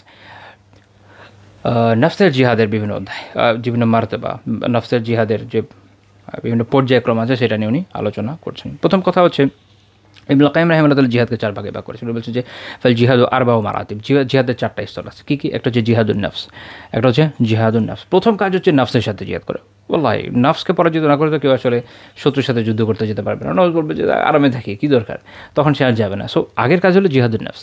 Speaker 1: নফসের জিহাদের বিভিন্ন অধ্যায়, বিভিন্ন মারতবা, নফসের জিহাদের যে বিভিন্ন পর্যায়ক্রম আছে সেটা নিয়ে উনি আলোচনা করছেন। প্রথম কথা হচ্ছে ইবনুল কাইয়িম রাহিমাহুল্লাহ তাআলা জিহাদকে 4 ভাগে ভাগ করেছেন। উনি বলছেন যে ফাল জিহাদু আরবাউ মারাতিব, জিহাদের 4টা স্তর আছে। কী কী? একটা হচ্ছে জিহাদুন নফস, একটা হচ্ছে জিহাদুন নফস। প্রথম কাজ হচ্ছে নফসের সাথে জিহাদ করে। ওয়াল্লাহি নফসকে পরাজিত না করে তো কেউ আসলে শত্রুর সাথে যুদ্ধ করতে যেতে পারবে না। নফস বলবে যে আরামে থাকি, কী দরকার, তখন সে আর যাবে না। সো আগের কাজ হলো জিহাদুন নফস,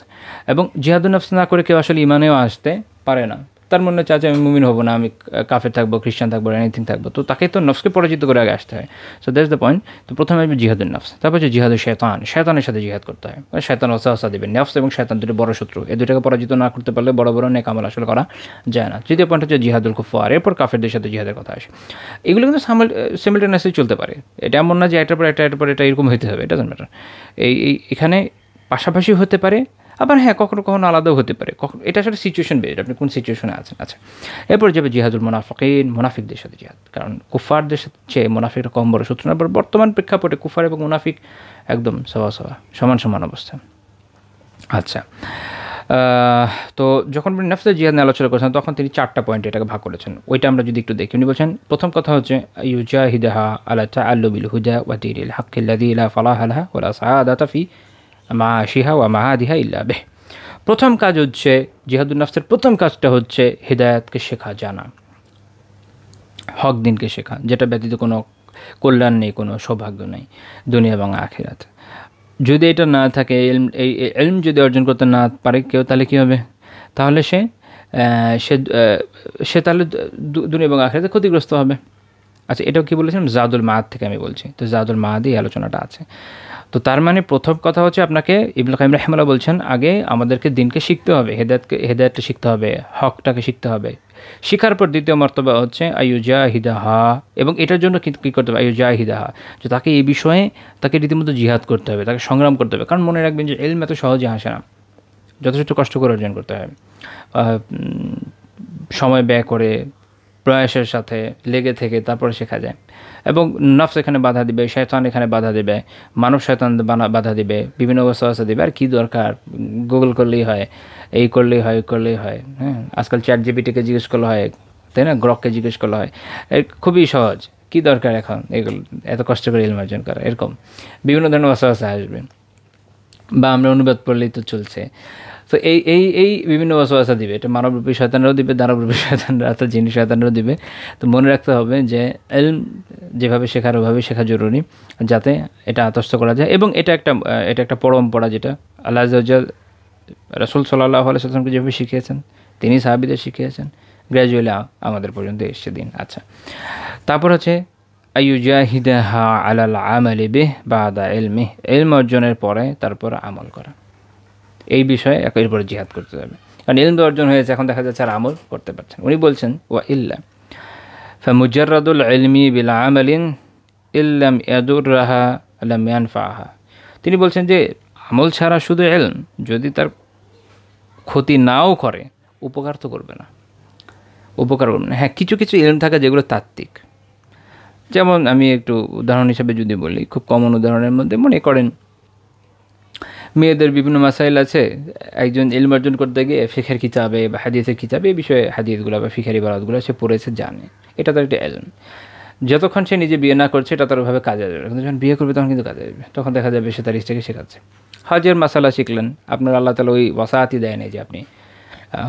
Speaker 1: এবং জিহাদুন নফস না করে কেউ আসলে ইমানেও আসতে পারে না। তার মনে চাচ্ছে আমি মুমিন হব না, আমি কাফের থাকবো, খ্রিস্টান থাকবো, এনিথিং থাকবো, তো তাকে তো নফসকে পরাজিত করে আগে আসতে হয়। So that's the point. তো প্রথমে আসবে জিহাদুন নফস, তারপর হচ্ছে জিহাদুল শয়তান, শয়তানের সাথে জিহাদ করতে হয়। শয়তান ওয়াসওয়াসা দেবে। নফস এবং শয়তান দুটো বড় শত্রু, এই দুটাকে পরাজিত না করতে পারলে বড় বড় নেক আমল আসলে করা যায় না। তৃতীয় পয়েন্ট হচ্ছে জিহাদুল কুফার, এরপর কাফেরদের সাথে জিহাদের কথা আসে। এগুলো কিন্তু সিমিলটেনিয়াসলি চলতে পারে, এটা এমন না যে এটার পর এটা এরকম হতে হবে, এটা ডাজন্ট ম্যাটার। এখানে পাশাপাশি হতে পারে, আবার হ্যাঁ কখনো কখনো আলাদাও হতে পারে, কখনো এটা আসলে সিচুয়েশন বেস্ট, আপনি কোন সিচুয়েশনে আছেন। আচ্ছা, এরপর যাবে জিহাদুল মুনাফিকিন, মুনাফিকদের সাথে জিহাদ, কারণ কুফারদের সাথে মুনাফিকরা কম বড় শত্রু না। বর্তমান প্রেক্ষাপটে কুফার এবং মুনাফিক একদম সমান সমান অবস্থা। আচ্ছা, তো যখন আপনি নফসের জিহাদ নিয়ে আলোচনা করেছেন, তখন তিনি 4টা পয়েন্ট এটাকে ভাগ করেছেন। ওইটা আমরা যদি একটু দেখি, উনি বলছেন প্রথম কথা হচ্ছে ইউজাহিদাহা আলা তাআল্লুবিল হুদা ওয়া দীনিল হাক্কিল্লাযী লা ফালাহা লাহা ওয়া লা সাআদাতা ফি মাআশিহা ওয়া মাআদিহা ইল্লা বিহ। প্রথম কাজ হচ্ছে জিহাদুন নফসের প্রথম কাজটা হচ্ছে হিদায়াতকে শেখা, জানা, হক দিনকে শেখা, যেটা ব্যতীত কোনো কল্যাণ নেই, কোনো সৌভাগ্য নেই দুনিয়া এবং আখিরাতে। যদি এটা না থাকে, এই ইলম যদি অর্জন করতে না পারে কেউ, তাহলে কী হবে? তাহলে সে তাহলে দুনিয়া এবং আখিরাতে ক্ষতিগ্রস্ত হবে। আচ্ছা, এটাও কি বলেছিলাম? জাদুল মাআদ থেকে আমি বলছি, তো জাদুল মাআদে এই আলোচনাটা আছে। তো তার মানে প্রথম কথা হচ্ছে আপনাকে ইবনুল কাইয়িম রাহিমাহুল্লাহ বলছেন আগে আমাদেরকে দিনকে শিখতে হবে, হেদায়েতটা শিখতে হবে, হকটাকে শিখতে হবে, শিখার পর দ্বিতীয় মর্তবা হচ্ছে আইয়ুজাহিদাহা, এবং এটার জন্য কী করতে হবে, আইয়ুজাহিদাহা, যে তাকে এই বিষয়ে তাকে রীতিমতো জিহাদ করতে হবে, তাকে সংগ্রাম করতে হবে। কারণ মনে রাখবেন যে ইলম এত সহজে আসে না, যথেষ্ট কষ্ট করে অর্জন করতে হয়, সময় ব্যয় করে প্রয়াসের সাথে লেগে থেকে তারপরে শেখা যায়। এবং নফস এখানে বাধা দিবে, শয়তান এখানে বাধা দেবে, মানব শয়তান বাধা দিবে, বিভিন্ন ওয়াসওয়াসা দিবে। আর কী দরকার, গুগল করলেই হয়, এই করলেই হয়, ওই করলেই হয়। হ্যাঁ, আজকাল চ্যাট জিপিটিকে জিজ্ঞেস করলে হয়, তাই না, গ্রককে জিজ্ঞেস করলে হয়, খুবই সহজ। কী দরকার এখন এগুলো এত কষ্ট করে ইলম অর্জন করা, এরকম বিভিন্ন ধরনের ওয়াসওয়াসা আসবে। বা আমরা অনুবাদ পড়লেই তো চলছে। তো এই এই এই বিভিন্ন ওয়াসওয়াসা দিবে, এটা মানবরূপী শয়তানরাও দিবে, দানবরূপী শয়তানরা অর্থাৎ জিনি শয়তানরাও দিবে। তো মনে রাখতে হবে যে ইলম যেভাবে শেখার ওভাবে শেখা জরুরি, যাতে এটা আত্মস্থ করা যায়। এবং এটা একটা পরম্পরা, যেটা আল্লাহ আযজা ওয়া জাল রাসূল সাল্লাল্লাহু আলাইহি ওয়াসাল্লামকে যেভাবে শিখিয়েছেন, তিনি সাহাবীদের শিখিয়েছেন, গ্র্যাজুয়ালি আমাদের পর্যন্ত এসছে দিন। আচ্ছা, তারপর হচ্ছে আইয়ুজাহিদাহা আলাল আমালি বিহ বাদা ইলমিহ, ইলম অর্জনের পরে তারপর আমল করা, এই বিষয়ে এরপরে জিহাদ করতে হবে। কারণ ইলম অর্জন হয়েছে, এখন দেখা যাচ্ছে আর আমল করতে পারছেন। উনি বলছেন ওয়া ইল্লা ফামুজাররাদুল ইলমি বিলা আমালিন ইল্লাম ইয়াদুররাহা লাম ইয়ানফাহা। তিনি বলছেন যে আমল ছাড়া শুধু ইলম যদি তার ক্ষতি নাও করে, উপকার তো করবে না, উপকার করবে না। হ্যাঁ, কিছু কিছু ইলম থাকে যেগুলো তাত্ত্বিক, যেমন আমি একটু উদাহরণ হিসাবে যদি বলি, খুব কমন উদাহরণের মধ্যে মনে করেন মেয়েদের বিভিন্ন মাসাইল আছে, একজন ইলম অর্জন করতে গিয়ে ফিকহের কিতাবে বা হাদিসের কিতাবে এই বিষয়ে হাদিসগুলো বা ফিকহের ইবারতগুলো সে পড়েছে, জানে, এটা তার একটা ইলম। যতক্ষণ সে নিজে বিয়ে না করছে এটা তার ওইভাবে কাজে আসবে, কিন্তু যখন বিয়ে করবে তখন কিন্তু কাজে আসবে, তখন দেখা যাবে সে তার স্ত্রীকে শেখাচ্ছে। হজের মাসালা শিখলেন, আপনার আল্লাহ তাআলা ওই ওয়াসাআতি দেয় নাই যে আপনি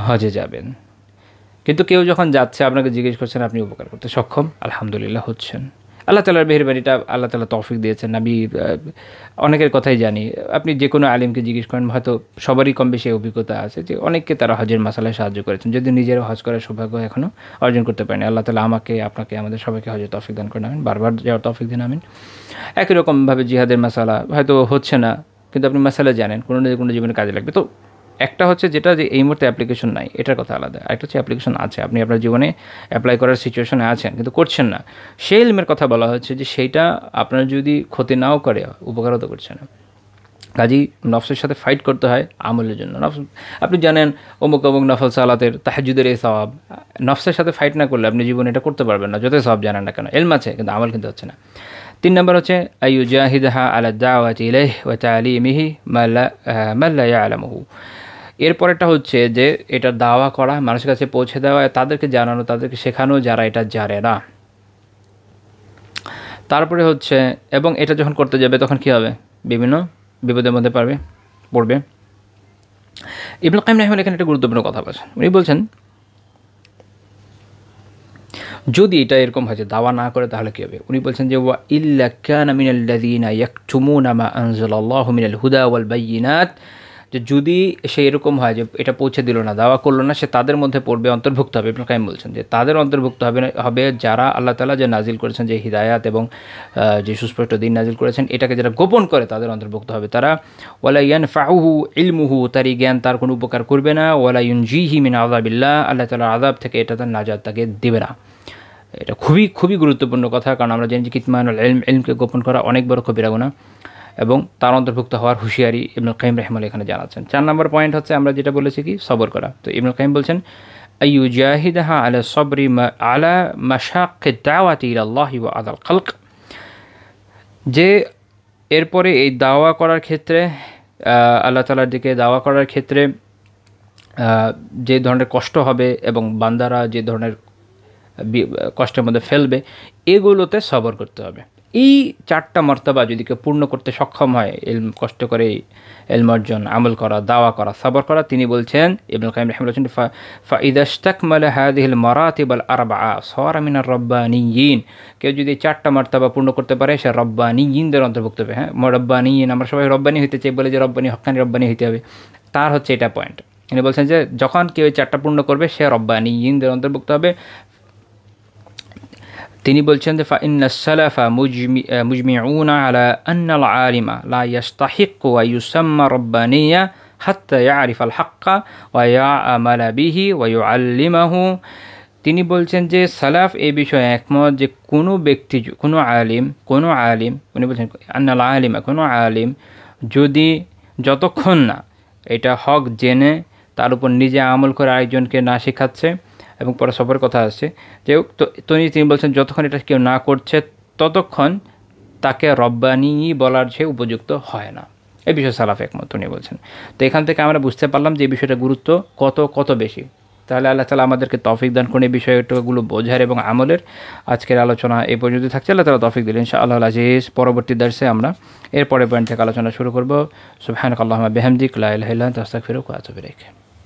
Speaker 1: হজে যাবেন, কিন্তু কেউ যখন যাচ্ছে আপনাকে জিজ্ঞেস করছেন, আপনি উপকার করতে সক্ষম, আলহামদুলিল্লাহ হচ্ছেন। আল্লাহ তাআলার মেহেরবানিটা, আল্লাহ তাআলা তৌফিক দিয়েছেন। আমি অনেকের কথাই জানি, আপনি যে কোনো আলিমকে জিজ্ঞেস করেন, হয়তো সবারই কম বেশি অভিজ্ঞতা আছে যে অনেককে তারা হজের মাসালায় সাহায্য করেছেন, যদি নিজেরও হজ করার সৌভাগ্য এখনও অর্জন করতে পারেনি। আল্লাহ তাআলা আমাকে, আপনাকে, আমাদের সবাইকে হজের তৌফিক দান করেন, আমিন। বারবার যাওয়ার তৌফিক দিন, আমিন। একই রকমভাবে জিহাদের মাসালা হয়তো হচ্ছে না, কিন্তু আপনি মাসালা জানেন, কোনো না কোনো জীবনে কাজে লাগবে। তো একটা হচ্ছে যেটা যে এই মুহূর্তে অ্যাপ্লিকেশন নাই, এটার কথা আলাদা। আরেকটা হচ্ছে অ্যাপ্লিকেশন আছে, আপনি আপনার জীবনে অ্যাপ্লাই করার সিচুয়েশনে আছেন কিন্তু করছেন না, সেই ইলমের কথা বলা হচ্ছে যে সেইটা আপনার যদি ক্ষতি নাও করে, উপকারও তো করছে না। কাজেই নফসের সাথে ফাইট করতে হয় আমলের জন্য। আপনি জানেন অমুক অমুক নফল সালাতের তাহাজ্জুদের এই সওয়াব, নফসের সাথে ফাইট না করলে আপনি জীবনে এটা করতে পারবেন না, যতই সওয়াব জানেন না কেন। ইলম আছে কিন্তু আমল কিন্তু হচ্ছে না। 3 নম্বর হচ্ছে আইয়ুজাহিদাহা আলা দাওয়াতি ইলাইহি ওয়া তা'লিমিহি মা লা ইয়ালামুহু। এরপরেরটা হচ্ছে যে এটা দাওয়া করা, মানুষের কাছে পৌঁছে দেওয়া, তাদেরকে জানানো, তাদেরকে শেখানো যারা এটা জানে না। তারপরে হচ্ছে, এবং এটা যখন করতে যাবে তখন কী হবে, বিভিন্ন বিপদের মধ্যে পড়বে। ইবনুল কাইয়িম রাহিমাহুল্লাহ এখানে একটা গুরুত্বপূর্ণ কথা বলেছেন। উনি বলছেন যদি এটা এরকম হয় যে দাওয়া না করে তাহলে কী হবে। উনি বলছেন যে ওয়া ইল্লা কানা মিনাল্লাযীনা ইয়াকতুমুনা মা আনজালাল্লাহু মিনাল হুদা ওয়াল বায়্যিনাত, যে যদি সে এরকম হয় যে এটা পৌঁছে দিল না, দাওয়া করলো না, সে তাদের মধ্যে পড়বে, অন্তর্ভুক্ত হবে। ইবনুল কাইয়িম বলছেন যে তাদের অন্তর্ভুক্ত হবে যারা আল্লাহ তাআলা যে নাজিল করেছেন, যে হিদায়াত এবং যে সুস্পষ্ট দিন নাজিল করেছেন, এটাকে যারা গোপন করে তাদের অন্তর্ভুক্ত হবে তারা। ওয়ালা ইয়ানফাউহু ইলমুহু, তার এই জ্ঞান তার কোনো উপকার করবে না। ওয়ালা ইউনজিহি মিন আযাবিল্লাহ, আল্লাহ তাআলার আযাব থেকে এটা তার নাজাত তাকে দেবে না। এটা খুবই খুবই গুরুত্বপূর্ণ কথা, কারণ আমরা জানি যে কিতমানুল ইলম, ইলমকে গোপন করা অনেক বড় কবিরা গুনাহ, এবং তার অন্তর্ভুক্ত হওয়ার হুঁশিয়ারি ইবনুল কাইয়িম রাহিমাহুল্লাহ এখানে জানাচ্ছেন। 4 নম্বর পয়েন্ট হচ্ছে আমরা যেটা বলেছি কি, সবর করা। তো ইবনুল কাইয়িম বলছেন আইয়ুজাহিদাহা আলা সবরি আলা মাশাক্কিদ দাওয়াতি ইলাল্লাহি ওয়া আযাল খালক, যে এরপরে এই দাওয়া করার ক্ষেত্রে, আল্লাহ তাআলার দিকে দাওয়া করার ক্ষেত্রে যে ধরনের কষ্ট হবে এবং বান্দারা যে ধরনের কষ্টের মধ্যে ফেলবে, এগুলোতে সবর করতে হবে। এই 4টা মর্তবা যদি কেউ পূর্ণ করতে সক্ষম হয়, ইলম কষ্ট করে ইলম অর্জন, আমল করা, দাওয়া করা, সবর করা, তিনি বলছেন ইবনুল কাইয়িম রাহিমাহুল্লাহ বলছেন ফাইদা ইসতাকমালা হাযিহিল মারাতিবাল আরবাআ সারা মিনার রাব্বানিয়িন, কেউ যদি 4টা মর্তবা পূর্ণ করতে পারে সে রাব্বানিয়িনদের অন্তর্ভুক্ত হবে। হ্যাঁ, রাব্বানিয়িন, আমরা সবাই রব্বানি হইতে চাই বলে যে রব্বানি, হক্কানি রব্বানি হইতে হবে, তার হচ্ছে এটা পয়েন্ট। তিনি বলছেন যে যখন কেউ 4টা পূর্ণ করবে সে রব্বানিয়িনদের অন্তর্ভুক্ত হবে। তিনি বলছেন যে ফাইন্নাস সালাফা মুজমিউনা আলা আন্নাল আলিমা লা ইয়াস্তাহিক্কু ওয়া ইউসাম্মা রাব্বানিয়া হাত্তা ইয়ারিফাল হাক্কা ওয়া ইয়ামালা বিহি ওয়া ইউআল্লিমাহু তিনি বলছেন যে সালাফ এই বিষয়ে একমত যে কোনো ব্যক্তি কোনো আলিম উনি বলছেন আন্নাল আলিমা কোনো আলিম যদি যতক্ষণ না এটা হক জেনে তার উপর নিজে আমল করে আরেকজনকে না শেখাচ্ছে এবং পরে সবার কথা আসছে যে তিনি বলছেন যতক্ষণ এটা কেউ না করছে ততক্ষণ তাকে রব্বানি বলার যে উপযুক্ত হয় না। এই বিষয়ে সালাফ একমত উনি বলছেন। তো এখান থেকে আমরা বুঝতে পারলাম যে এই বিষয়টা গুরুত্ব কত বেশি। তাহলে আল্লাহ তাআলা আমাদেরকে তৌফিক দান করুন এই বিষয়গুলো বোঝার এবং আমলের। আজকের আলোচনা এই পর্যন্ত থাকছে। আল্লাহ তাআলা তৌফিক দিলেন ইনশাআল্লাহ আজিজ। পরবর্তী দর্শে আমরা এর পরের পয়েন্ট থেকে আলোচনা শুরু করব। সুবহানাকাল্লাহুম্মা বিহামদিক লা ইলাহা ইল্লা আনতা আস্তাগফিরুকা ওয়া আতুবু ইলাইক।